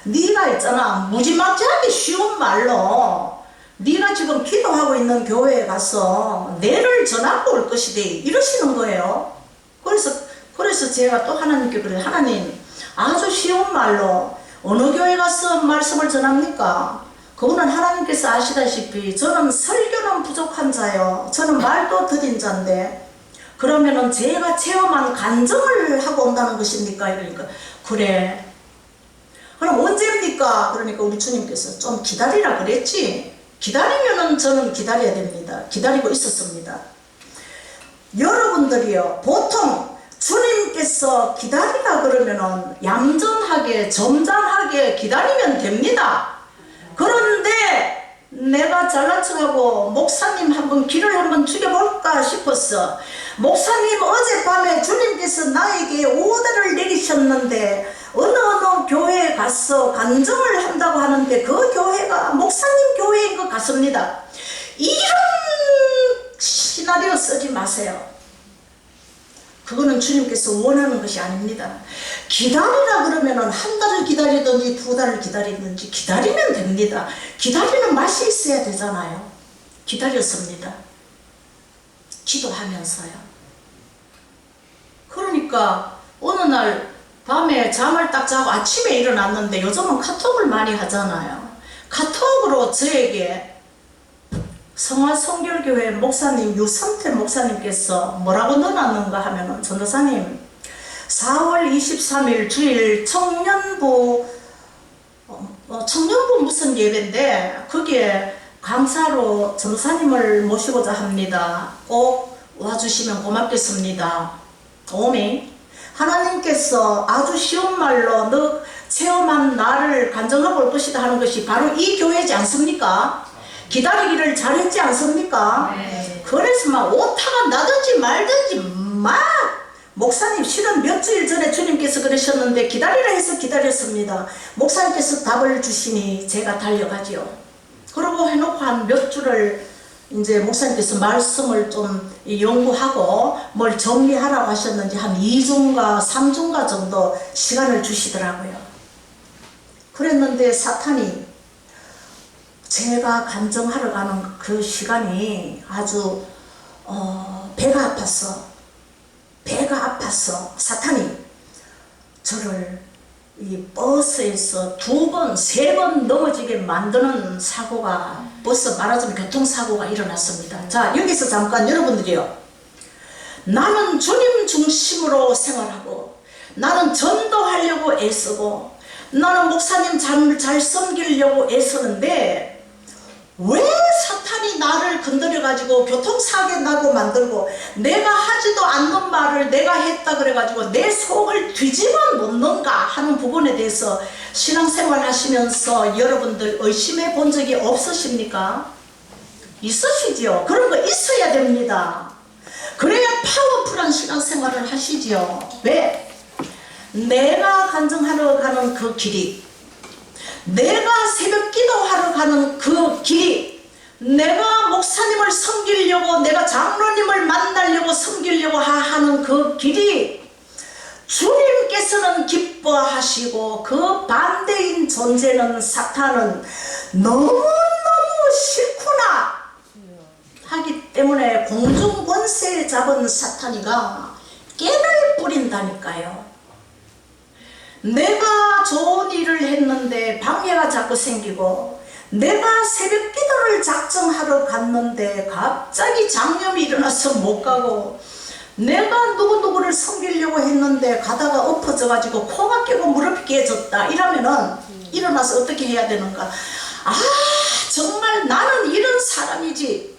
네가 있잖아, 무지막지하게 쉬운 말로 네가 지금 기도하고 있는 교회에 가서 내를 전하고 올 것이대 이러시는 거예요. 그래서 제가 또 하나님께 그래요. 하나님, 아주 쉬운 말로 어느 교회 가서 말씀을 전합니까? 그거는 하나님께서 아시다시피 저는 설교는 부족한 자요, 저는 말도 더딘 자인데 그러면은 제가 체험한 간증을 하고 온다는 것입니까? 이러니까 그래, 그럼 언제입니까? 그러니까 우리 주님께서 좀 기다리라 그랬지. 기다리면은 저는 기다려야 됩니다. 기다리고 있었습니다. 여러분들이요, 보통 주님께서 기다리라 그러면은 얌전하게 점잖하게 기다리면 됩니다. 그런데 내가 잘난 척하고 목사님 한번 길을 한번 죽여볼까 싶었어. 목사님, 어젯밤에 주님께서 나에게 오더를 내리셨는데 어느 교회에 가서 간증을 한다고 하는데 그 교회가 목사님 교회인 것 같습니다. 이런 시나리오 쓰지 마세요. 그거는 주님께서 원하는 것이 아닙니다. 기다리라 그러면은 한 달을 기다리든지 두 달을 기다리든지 기다리면 됩니다. 기다리는 맛이 있어야 되잖아요. 기다렸습니다. 기도하면서요. 그러니까 어느 날 밤에 잠을 딱 자고 아침에 일어났는데 요즘은 카톡을 많이 하잖아요. 카톡으로 저에게 성화성결교회 목사님 유성태 목사님께서 뭐라고 넣어놨는가 하면은, 전도사님 4월 23일 주일 청년부 무슨 예배인데 거기에 강사로 전도사님을 모시고자 합니다. 꼭 와주시면 고맙겠습니다. 오메, 하나님께서 아주 쉬운 말로 너 체험한 나를 간증하고 올 것이다 하는 것이 바로 이 교회지 않습니까? 기다리기를 잘했지 않습니까? 네. 그래서 막 오타가 나든지 말든지 막 목사님 실은 몇 주일 전에 주님께서 그러셨는데 기다리라 해서 기다렸습니다. 목사님께서 답을 주시니 제가 달려가지요. 그러고 해놓고 한 몇 주를 이제 목사님께서 말씀을 좀 연구하고 뭘 정리하라고 하셨는지 한 2주인가 3주인가 정도 시간을 주시더라고요. 그랬는데 사탄이 제가 간증하러 가는 그 시간이 아주 배가 아팠어. 사탄이 저를 이 버스에서 2번, 3번 넘어지게 만드는 사고가, 버스 말하자면 교통사고가 일어났습니다. 자, 여기서 잠깐 여러분들이요, 나는 주님 중심으로 생활하고 나는 전도하려고 애쓰고 나는 목사님 잘 섬기려고 애쓰는데 왜 사탄이 나를 건드려 가지고 교통사고 나고 만들고, 내가 하지도 않는 말을 내가 했다 그래 가지고 내 속을 뒤집어 놓는가 하는 부분에 대해서 신앙생활 하시면서 여러분들 의심해 본 적이 없으십니까? 있으시죠? 그런 거 있어야 됩니다. 그래야 파워풀한 신앙생활을 하시죠. 왜? 내가 간증하러 가는 그 길이, 내가 새벽 기도하러 가는 그 길이, 내가 목사님을 섬기려고, 내가 장로님을 만나려고 섬기려고 하는 그 길이 주님께서는 기뻐하시고, 그 반대인 존재는, 사탄은 너무너무 싫구나 하기 때문에 공중 권세 잡은 사탄이가 깨를 뿌린다니까요. 내가 좋은 일을 했는데 방해가 자꾸 생기고, 내가 새벽 기도를 작정하러 갔는데 갑자기 장염이 일어나서 못 가고, 내가 누구누구를 섬기려고 했는데 가다가 엎어져 가지고 코가 깨고 무릎이 깨졌다 이러면은 일어나서 어떻게 해야 되는가? 아, 정말 나는 이런 사람이지,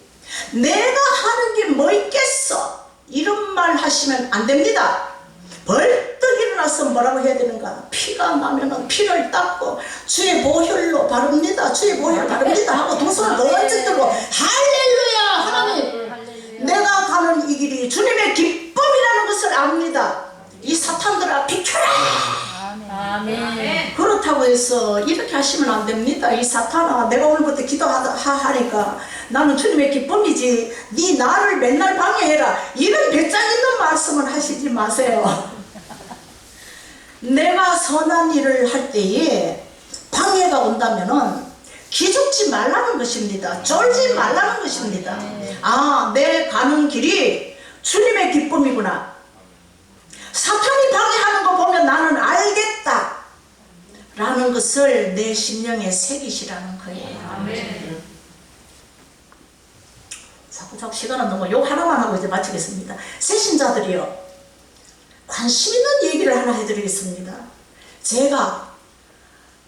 내가 하는 게 뭐 있겠어, 이런 말 하시면 안 됩니다. 벌떡 일어나서 뭐라고 해야 되는가? 피가 나면은 피를 닦고 주의 보혈로 바릅니다, 주의 보혈 바릅니다 하고 두 손 동안씩 들고 할렐루야, 하나님 내가 가는 이 길이 주님의 기쁨이라는 것을 압니다. 이 사탄들아 비켜라. 아멘. 그렇다고 해서 이렇게 하시면 안 됩니다. 이 사탄아, 내가 오늘부터 기도하니까 나는 주님의 기쁨이지, 네 나를 맨날 방해해라, 이런 배짱 있는 말씀은 하시지 마세요. 내가 선한 일을 할 때에 방해가 온다면은 기죽지 말라는 것입니다. 쫄지 말라는 것입니다. 아, 내 가는 길이 주님의 기쁨이구나, 사탄이 방해하는 거 보면 나는 알겠다 라는 것을 내 심령에 새기시라는 거예요. 아멘. 자꾸 시간은 너무 욕 하나만 하고 이제 마치겠습니다. 새신자들이요, 관심 있는 얘기를 하나 해드리겠습니다. 제가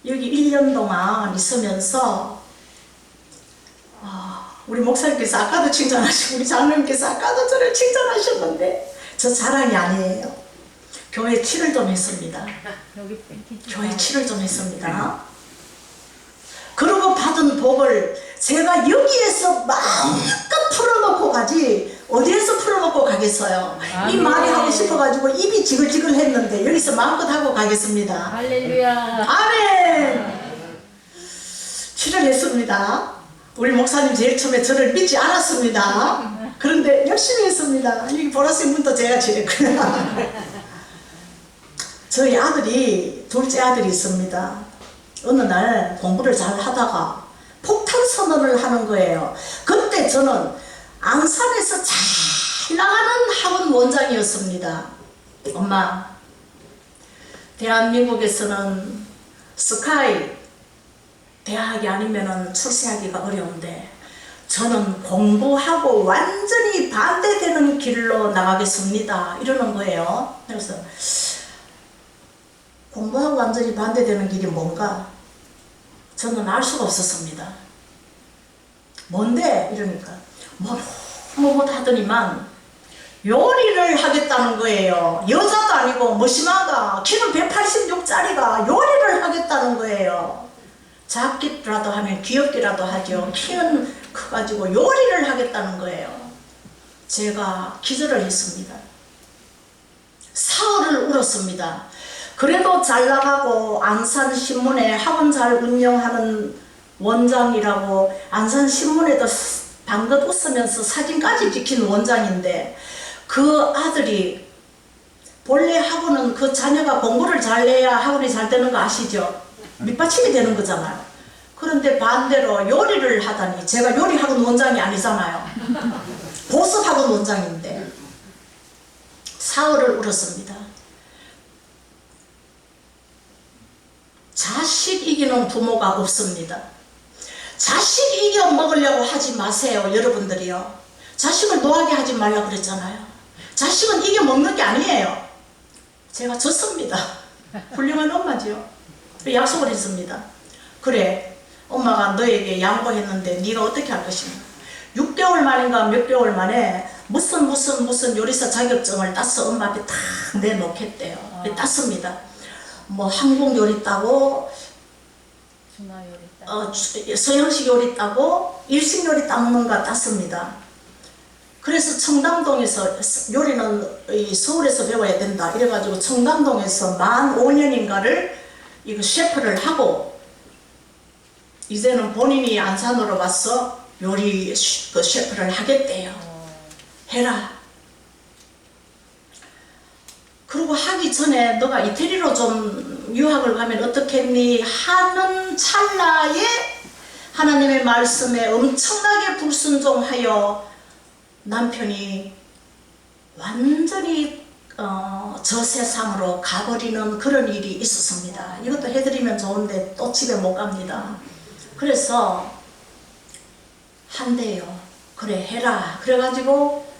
여기 1년 동안 있으면서 우리 목사님께서 아까도 칭찬하시고 우리 장로님께서 아까도 저를 칭찬하셨는데, 저 자랑이 아니에요. 교회 치를 좀 했습니다. 여기 교회 치를 좀 했습니다. 그러고 받은 복을 제가 여기에서 마음껏 풀어놓고 가지 어디에서 풀어놓고 가겠어요. 이 말이 하고 싶어가지고 입이 지글지글 했는데 여기서 마음껏 하고 가겠습니다. 할렐루야. 아멘. 치를 했습니다. 우리 목사님 제일 처음에 저를 믿지 않았습니다. 그런데 열심히 했습니다. 여기 보라색 문도 제가 칠했고요. 저희 아들이, 둘째 아들이 있습니다. 어느 날 공부를 잘 하다가 폭탄 선언을 하는 거예요. 그때 저는 안산에서 잘 나가는 학원 원장이었습니다. 엄마, 대한민국에서는 스카이 대학이 아니면 출세하기가 어려운데 저는 공부하고 완전히 반대되는 길로 나가겠습니다, 이러는 거예요. 그래서 공부하고 완전히 반대되는 길이 뭔가 저는 알 수가 없었습니다. 뭔데? 이러니까 뭐 하더니만 요리를 하겠다는 거예요. 여자도 아니고 머시마가 키는 186짜리가 요리를 하겠다는 거예요. 작기라도 하면 귀엽기라도 하죠. 키는 커가지고 요리를 하겠다는 거예요. 제가 기절을 했습니다. 사흘을 울었습니다. 그래도 잘 나가고 안산신문에 학원 잘 운영하는 원장이라고 안산신문에도 방긋 웃으면서 사진까지 찍힌 원장인데, 그 아들이 본래 학원은 그 자녀가 공부를 잘 해야 학원이 잘 되는 거 아시죠? 밑받침이 되는 거잖아요. 그런데 반대로 요리를 하다니, 제가 요리학원 원장이 아니잖아요. 보습학원 원장인데 사흘을 울었습니다. 자식 이기는 부모가 없습니다. 자식 이겨 먹으려고 하지 마세요, 여러분들이요. 자식을 노하게 하지 말라고 그랬잖아요. 자식은 이겨 먹는 게 아니에요. 제가 졌습니다. 훌륭한 엄마지요. 약속을 했습니다. 그래, 엄마가 너에게 양보했는데 네가 어떻게 할 것인가? 6개월 만인가 몇 개월 만에 무슨 요리사 자격증을 따서 엄마 앞에 탁 내놓겠대요. 땄습니다. 뭐 한국 요리 따고 중화 요리 따. 서양식 요리 따고 일식 요리 따는가 땄습니다. 그래서 청담동에서 요리는 서울에서 배워야 된다 이래가지고 청담동에서 만 5년인가를 이거 셰프를 하고 이제는 본인이 안산으로 와서 요리 그 셰프를 하겠대요. 해라. 그리고 하기 전에 너가 이태리로 좀 유학을 가면 어떻겠니 하는 찰나에 하나님의 말씀에 엄청나게 불순종하여 남편이 완전히 저 세상으로 가버리는 그런 일이 있었습니다. 이것도 해드리면 좋은데 또 집에 못 갑니다. 그래서 한대요. 그래 해라. 그래가지고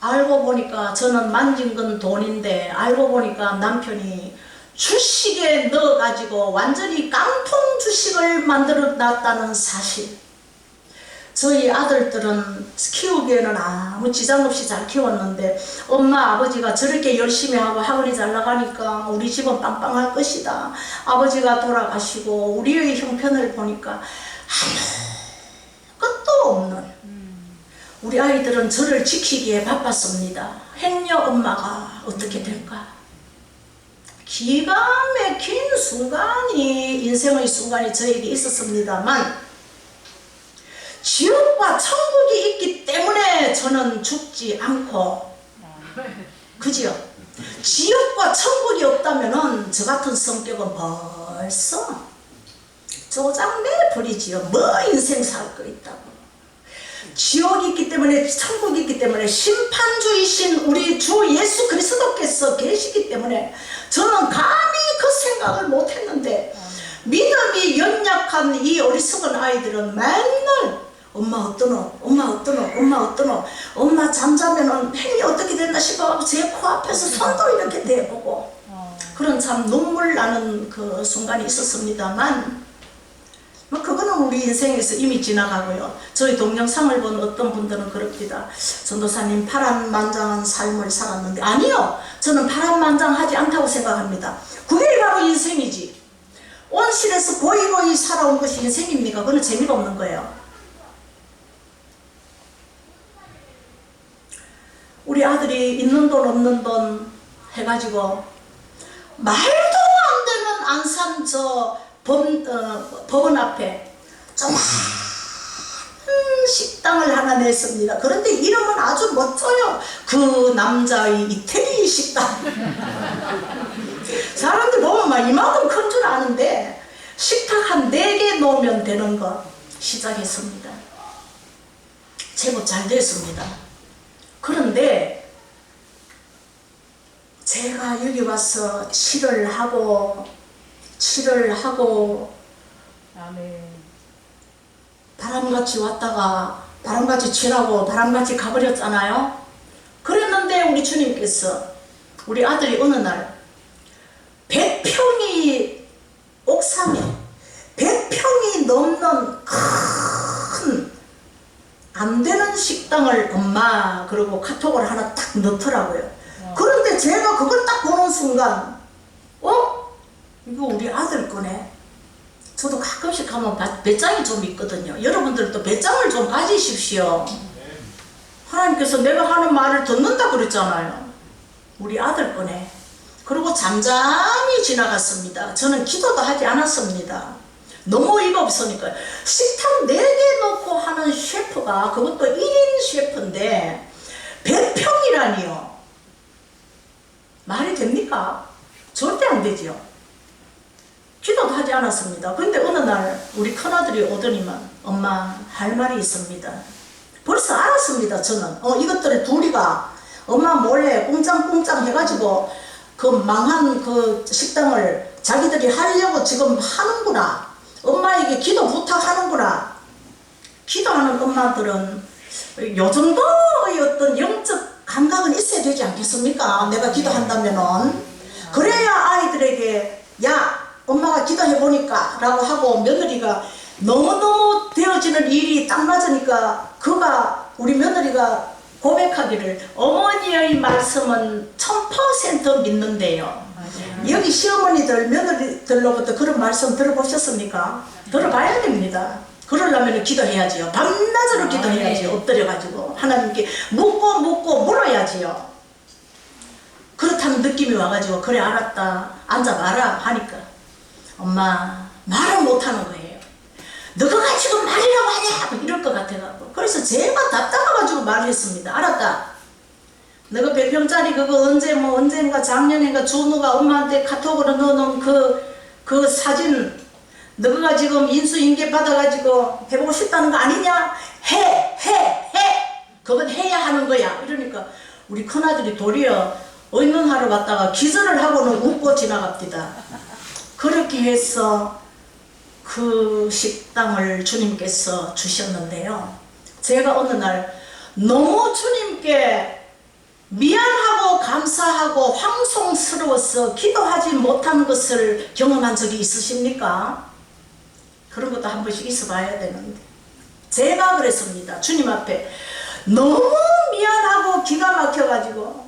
알고 보니까 저는 만진 건 돈인데 알고 보니까 남편이 주식에 넣어가지고 완전히 깡통 주식을 만들어 놨다는 사실. 저희 아들들은 키우기에는 아무 지장 없이 잘 키웠는데 엄마 아버지가 저렇게 열심히 하고 학원이 잘 나가니까 우리 집은 빵빵할 것이다. 아버지가 돌아가시고 우리의 형편을 보니까 아무것도 없는 우리 아이들은 저를 지키기에 바빴습니다. 행여 엄마가 어떻게 될까? 기가 막힌 순간이 인생의 순간이 저에게 있었습니다만 지옥과 천국이 있기 때문에 저는 죽지 않고 그지요? 지옥과 천국이 없다면은 저 같은 성격은 벌써 쪼장내버리지요. 뭐 인생 살 거 있다고. 지옥이 있기 때문에 천국이 있기 때문에 심판주이신 우리 주 예수 그리스도께서 계시기 때문에 저는 감히 그 생각을 못했는데 믿음이 연약한 이 어리석은 아이들은 맨날 엄마 어떠노? 엄마 어떠노? 엄마 어떠노? 엄마 잠자면은 행위 어떻게 됐나 싶어가지고 제 코앞에서 손도 이렇게 대보고 그런 참 눈물 나는 그 순간이 있었습니다만 뭐 그거는 우리 인생에서 이미 지나가고요. 저희 동영상을 본 어떤 분들은 그럽니다. 전도사님 파란만장한 삶을 살았는데 아니요. 저는 파란만장하지 않다고 생각합니다. 그게 바로 인생이지. 온실에서 고이고이 살아온 것이 인생입니까? 그건 재미가 없는 거예요. 우리 아들이 있는 돈 없는 돈 해가지고 말도 안 되는 안산 저 법원 앞에 조그만 식당을 하나 냈습니다. 그런데 이름은 아주 멋져요. 그 남자의 이태리 식당. 사람들 보면 막 이만큼 큰 줄 아는데 식탁 한 4개 놓으면 되는 거 시작했습니다. 제법 잘 됐습니다. 그런데 제가 여기 와서 치료를 하고 아멘. 바람같이 왔다가 바람같이 취하고 바람같이 가버렸잖아요. 그랬는데 우리 주님께서 우리 아들이 어느 날 100평이 옥상에 100평이 넘는 큰 안되는 식당을 엄마 그러고 카톡을 하나 딱 넣더라고요. 그런데 제가 그걸 딱 보는 순간 이거 우리 아들 거네. 저도 가끔씩 가면 배짱이 좀 있거든요. 여러분들도 배짱을 좀 가지십시오. 하나님께서 내가 하는 말을 듣는다 그랬잖아요. 우리 아들 거네. 그리고 잠잠히 지나갔습니다. 저는 기도도 하지 않았습니다. 너무 어이가 없으니까. 식탁 4개 놓고 하는 셰프가 그것도 1인 셰프인데 100평이라니요. 말이 됩니까? 절대 안 되지요. 기도도 하지 않았습니다. 근데 어느 날 우리 큰아들이 오더니만 엄마 할 말이 있습니다. 벌써 알았습니다. 저는 이것들을 둘이가 엄마 몰래 꽁짱꽁짱 해가지고 그 망한 그 식당을 자기들이 하려고 지금 하는구나. 엄마에게 기도 부탁하는구나. 기도하는 엄마들은 요 정도의 어떤 영적 감각은 있어야 되지 않겠습니까? 내가 기도한다면은. 그래야 아이들에게 야 엄마가 기도해보니까 라고 하고 며느리가 너무너무 되어지는 일이 딱 맞으니까 우리 며느리가 고백하기를 어머니의 말씀은 1000% 믿는데요. 여기 시어머니들 며느리들로부터 그런 말씀 들어보셨습니까? 들어봐야 됩니다. 그러려면 기도해야지요. 밤낮으로 기도해야지요. 엎드려가지고 하나님께 묻고 물어야지요. 그렇다는 느낌이 와가지고 그래 알았다 앉아봐라 하니까 엄마 말을 못하는 거예요. 너가 가지고 말이라고 하냐 이럴 것 같아가지고 그래서 제가 답답해가지고 말을 했습니다. 알았다. 너가 100평짜리 그거 언젠가 작년인가 준우가 엄마한테 카톡으로 넣어놓은 그 사진 너가 지금 인수인계 받아가지고 해보고 싶다는 거 아니냐? 해! 그건 해야 하는 거야. 이러니까 우리 큰아들이 도리어 의논하러 갔다가 기절을 하고는 웃고 지나갑니다. 그렇게 해서 그 식당을 주님께서 주셨는데요. 제가 어느 날 너무 주님께 미안하고 감사하고 황송스러워서 기도하지 못한 것을 경험한 적이 있으십니까? 그런 것도 한 번씩 있어 봐야 되는데 제가 그랬습니다. 주님 앞에 너무 미안하고 기가 막혀가지고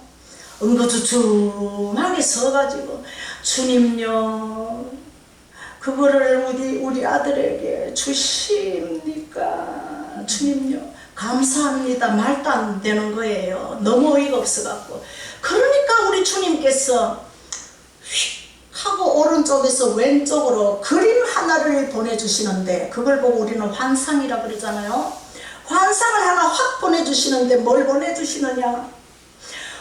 엉거주춤하게 서가지고 주님요 그거를 우리 아들에게 주십니까? 주님요 감사합니다. 말도 안 되는 거예요. 너무 어이가 없어갖고 그러니까 우리 주님께서 휙 하고 오른쪽에서 왼쪽으로 그림 하나를 보내주시는데 그걸 보고 우리는 환상이라 그러잖아요. 환상을 하나 확 보내주시는데 뭘 보내주시느냐?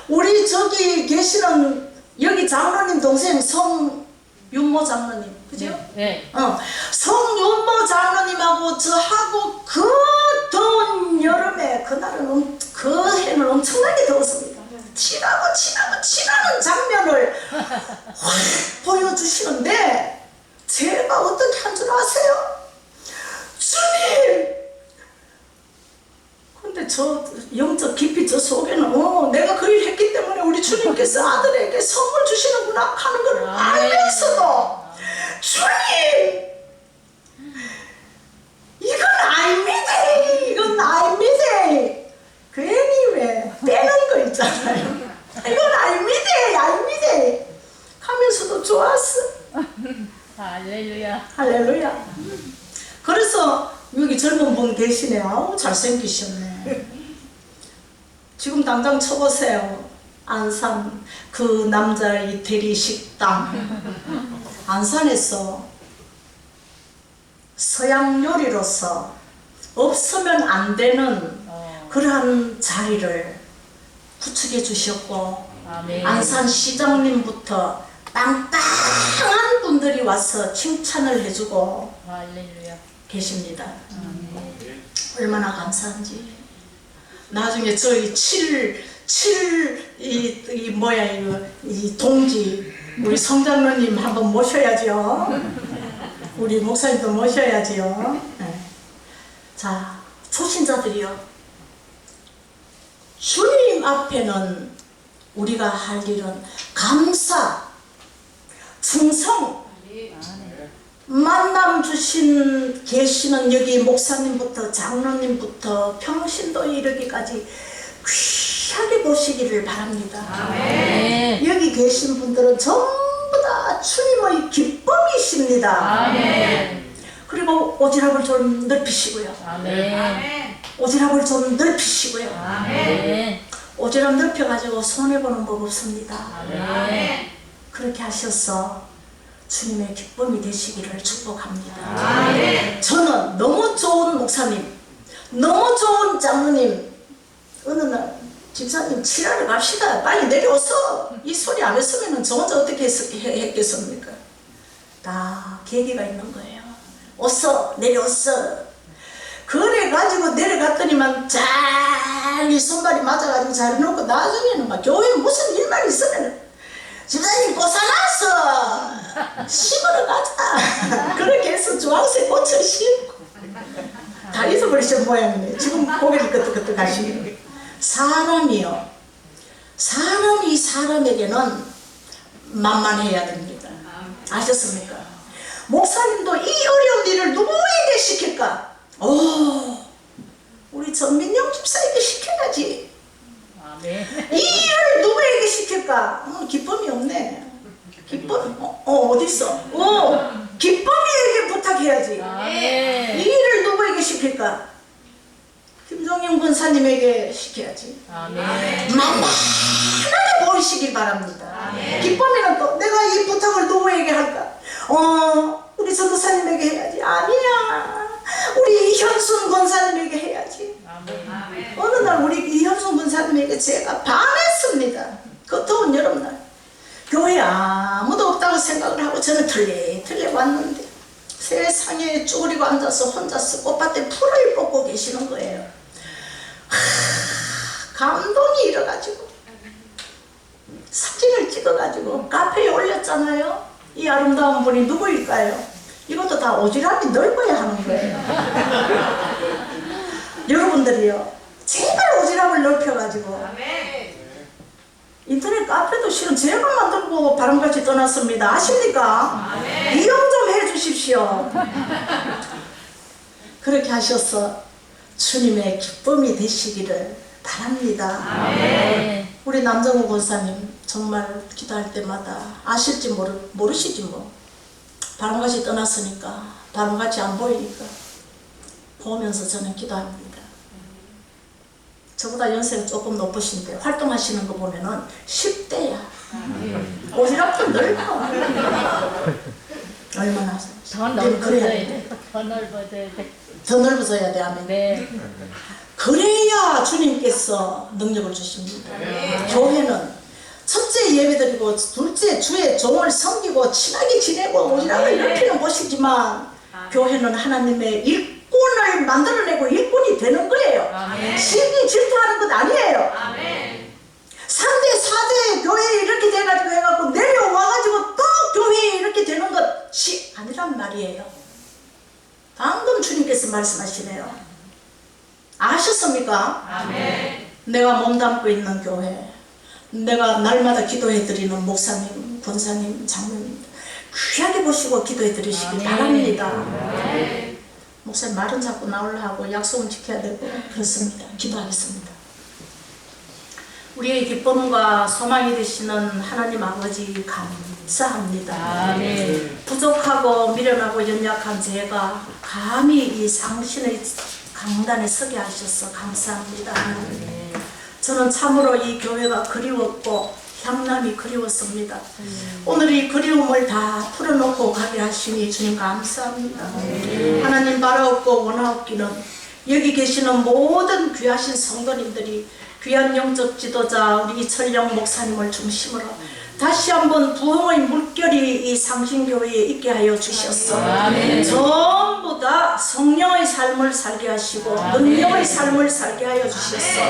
우리 저기 계시는 여기 장로님 동생 성윤모 장로님 그죠? 네. 성윤모 장로님하고 저하고 그 더운 여름에 그날은 그 해는 엄청나게 더웠습니다. 치라는 장면을 확 보여주시는데 제가 어떻게 한 줄 아세요? 주님! 근데 저 영적 깊이 저 속에는 내가 그 일 했기 때문에 우리 주님께서 아들에게 선물 주시는구나 하는 걸 알면서도 주님! 이건 아닙니다. 괜히 왜 빼는 거 있잖아요. 이건 아닙니다. 하면서도 좋았어. 할렐루야. 할렐루야. 그래서 여기 젊은 분 계시네. 아우 잘생기셨네. 지금 당장 쳐보세요. 안산 그 남자 이태리 식당. 안산에서 서양 요리로서 없으면 안 되는 그러한 자리를 구축해 주셨고 아멘. 안산 시장님부터 빵빵한 분들이 와서 칭찬을 해주고 할렐루야. 계십니다. 얼마나 감사한지. 나중에 저희 이 동지 우리 성장로님 한번 모셔야죠. 우리 목사님도 모셔야지요. 네. 자, 초신자들이요. 주님 앞에는 우리가 할 일은 감사, 충성, 만남 계시는 여기 목사님부터 장로님부터 평신도에 이르기까지 귀하게 보시기를 바랍니다. 아멘. 여기 계신 분들은 전부 다 주님의 기쁨이십니다. 아멘. 그리고 오지랖을 좀 넓히시고요. 아멘. 오지랖을 좀 넓히시고요. 아멘. 오지랖 넓혀가지고 손해보는 법 없습니다. 아멘. 그렇게 하셔서 주님의 기쁨이 되시기를 축복합니다. 아멘. 저는 너무 좋은 목사님, 너무 좋은 장로님, 어느 날 집사님 칠하러 갑시다. 빨리 내려오소. 이 소리 안 했으면 저 혼자 어떻게 했겠습니까? 다 계기가 있는 거예요. 오소, 내려오소. 그래가지고 내려갔더니만 잘 이 손발이 맞아가지고 잘 놓고 나중에는 막 교회에 무슨 일만 있으면 집사님 고사났어. 심으러 가자. 그렇게 해서 주황색 꽃을 심고 다 잊어버리신 모양이네. 지금 고개를 끄덕끄덕 하시는 사람이요. 사람이 사람에게는 만만해야 됩니다. 아셨습니까? 목사님도 이 어려운 일을 누구에게 시킬까? 우리 전민영 집사에게 시켜야지. 아멘. 이 일을 누구에게 시킬까? 기쁨이 없네. 기쁨, 어딨어? 기쁨이에게 부탁해야지. 아멘. 이 일을 누구에게 시킬까? 김종영 권사님에게 시켜야지. 아멘. 만만하게 보이시길 바랍니다. 기쁨이는 또 내가 이 부탁을 누구에게 할까? 우리 전도사님에게 해야지. 아니야. 우리 이현순 권사님에게 해야지. 아멘. 어느 날 우리 이현순 권사님에게 제가 반했습니다. 그 더운 여름날. 교회에 아무도 없다고 생각을 하고 저는 털레 왔는데 세상에 쭈그리고 앉아서 혼자서 꽃밭에 풀을 뽑고 계시는 거예요. 감동이 일어가지고 사진을 찍어가지고 카페에 올렸잖아요. 이 아름다운 분이 누구일까요? 이것도 다 오지랖이 넓어야 하는 거예요. 여러분들이요, 제발 오지랖을 넓혀가지고 인터넷 카페도 실은 제가 만들고 바람같이 떠났습니다. 아십니까? 이용 좀 해주십시오. 그렇게 하셔서 주님의 기쁨이 되시기를 바랍니다. 아멘. 우리 남정우 권사님 정말 기도할 때마다 아실지 모르시지 뭐. 바람같이 떠났으니까 바람같이 안 보이니까 보면서 저는 기도합니다. 저보다 연세가 조금 높으신데 활동하시는 거 보면은 10대야. 오지랖도 넓어. 얼마나 더 그래야 넓어져야 돼. 돼. 더 넓어져야 돼. 더 넓어져야 돼. 아멘. 네. 그래야 주님께서 능력을 주십니다. 교회는 첫째 예배드리고 둘째 주의 종을 섬기고 친하게 지내고 오지랖을 넓히는 곳이지만 교회는 하나님의 일꾼을 만들어내고 일꾼이 되는 거예요. 아멘. 시기 질투하는 것 아니에요. 3대 4대 교회에 이렇게 돼가지고 해갖고 내려와가지고 또 교회에 이렇게 되는 것이 아니란 말이에요. 방금 주님께서 말씀하시네요. 아셨습니까? 아멘. 내가 몸담고 있는 교회, 내가 날마다 기도해드리는 목사님, 권사님, 장로님 귀하게 보시고 기도해드리시기 바랍니다. 목사님 말은 자꾸 나오려고 약속은 지켜야 되고 그렇습니다. 기도하겠습니다. 우리의 기쁨과 소망이 되시는 하나님 아버지 감사합니다. 아멘. 부족하고 미련하고 연약한 제가 감히 이 상신의 강단에 서게 하셔서 감사합니다. 저는 참으로 이 교회가 그리웠고 향남이 그리웠습니다. 오늘 이 그리움을 다 풀어놓고 가게 하시니 주님 감사합니다. 하나님 바라옵고 원하옵기는 여기 계시는 모든 귀하신 성도님들이 귀한 영적 지도자 우리 이철영 목사님을 중심으로 다시 한번 부흥의 물결이 이 상신교회에 있게 하여 주셨어. 아멘. 전부 다 성령의 삶을 살게 하시고 능력의 삶을 살게 하여 주셨어.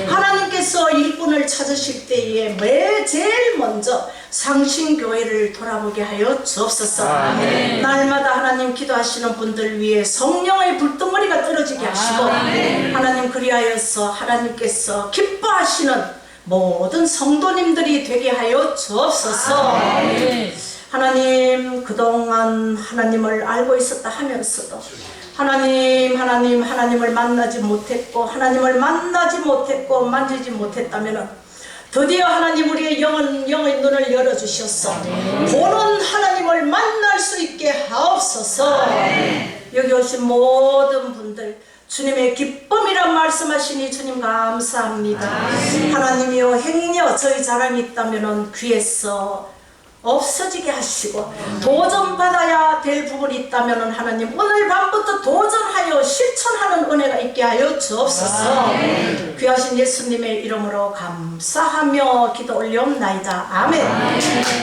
하나님께서 일꾼을 찾으실 때에 제일 먼저 상신교회를 돌아보게 하여 주옵소서. 아멘. 날마다 하나님 기도하시는 분들 위해 성령의 불덩어리가 떨어지게 하시고 하나님 그리하여서 하나님께서 기뻐하시는 모든 성도님들이 되게 하여 주옵소서. 아멘. 하나님 그동안 하나님을 알고 있었다 하면서도 하나님을 만나지 못했고 하나님을 만나지 못했고 만지지 못했다면 드디어 하나님 우리의 영의 눈을 열어주셨어. 보는 하나님을 만날 수 있게 하옵소서. 여기 오신 모든 분들 주님의 기쁨이란 말씀하시니 주님 감사합니다. 하나님이여 행여 저희 자랑이 있다면 귀에서 없어지게 하시고 도전받아야 될 부분이 있다면 하나님 오늘 밤부터 도전하여 실천하는 은혜가 있게 하여 주옵소서. 귀하신 예수님의 이름으로 감사하며 기도 올리옵나이다. 아멘.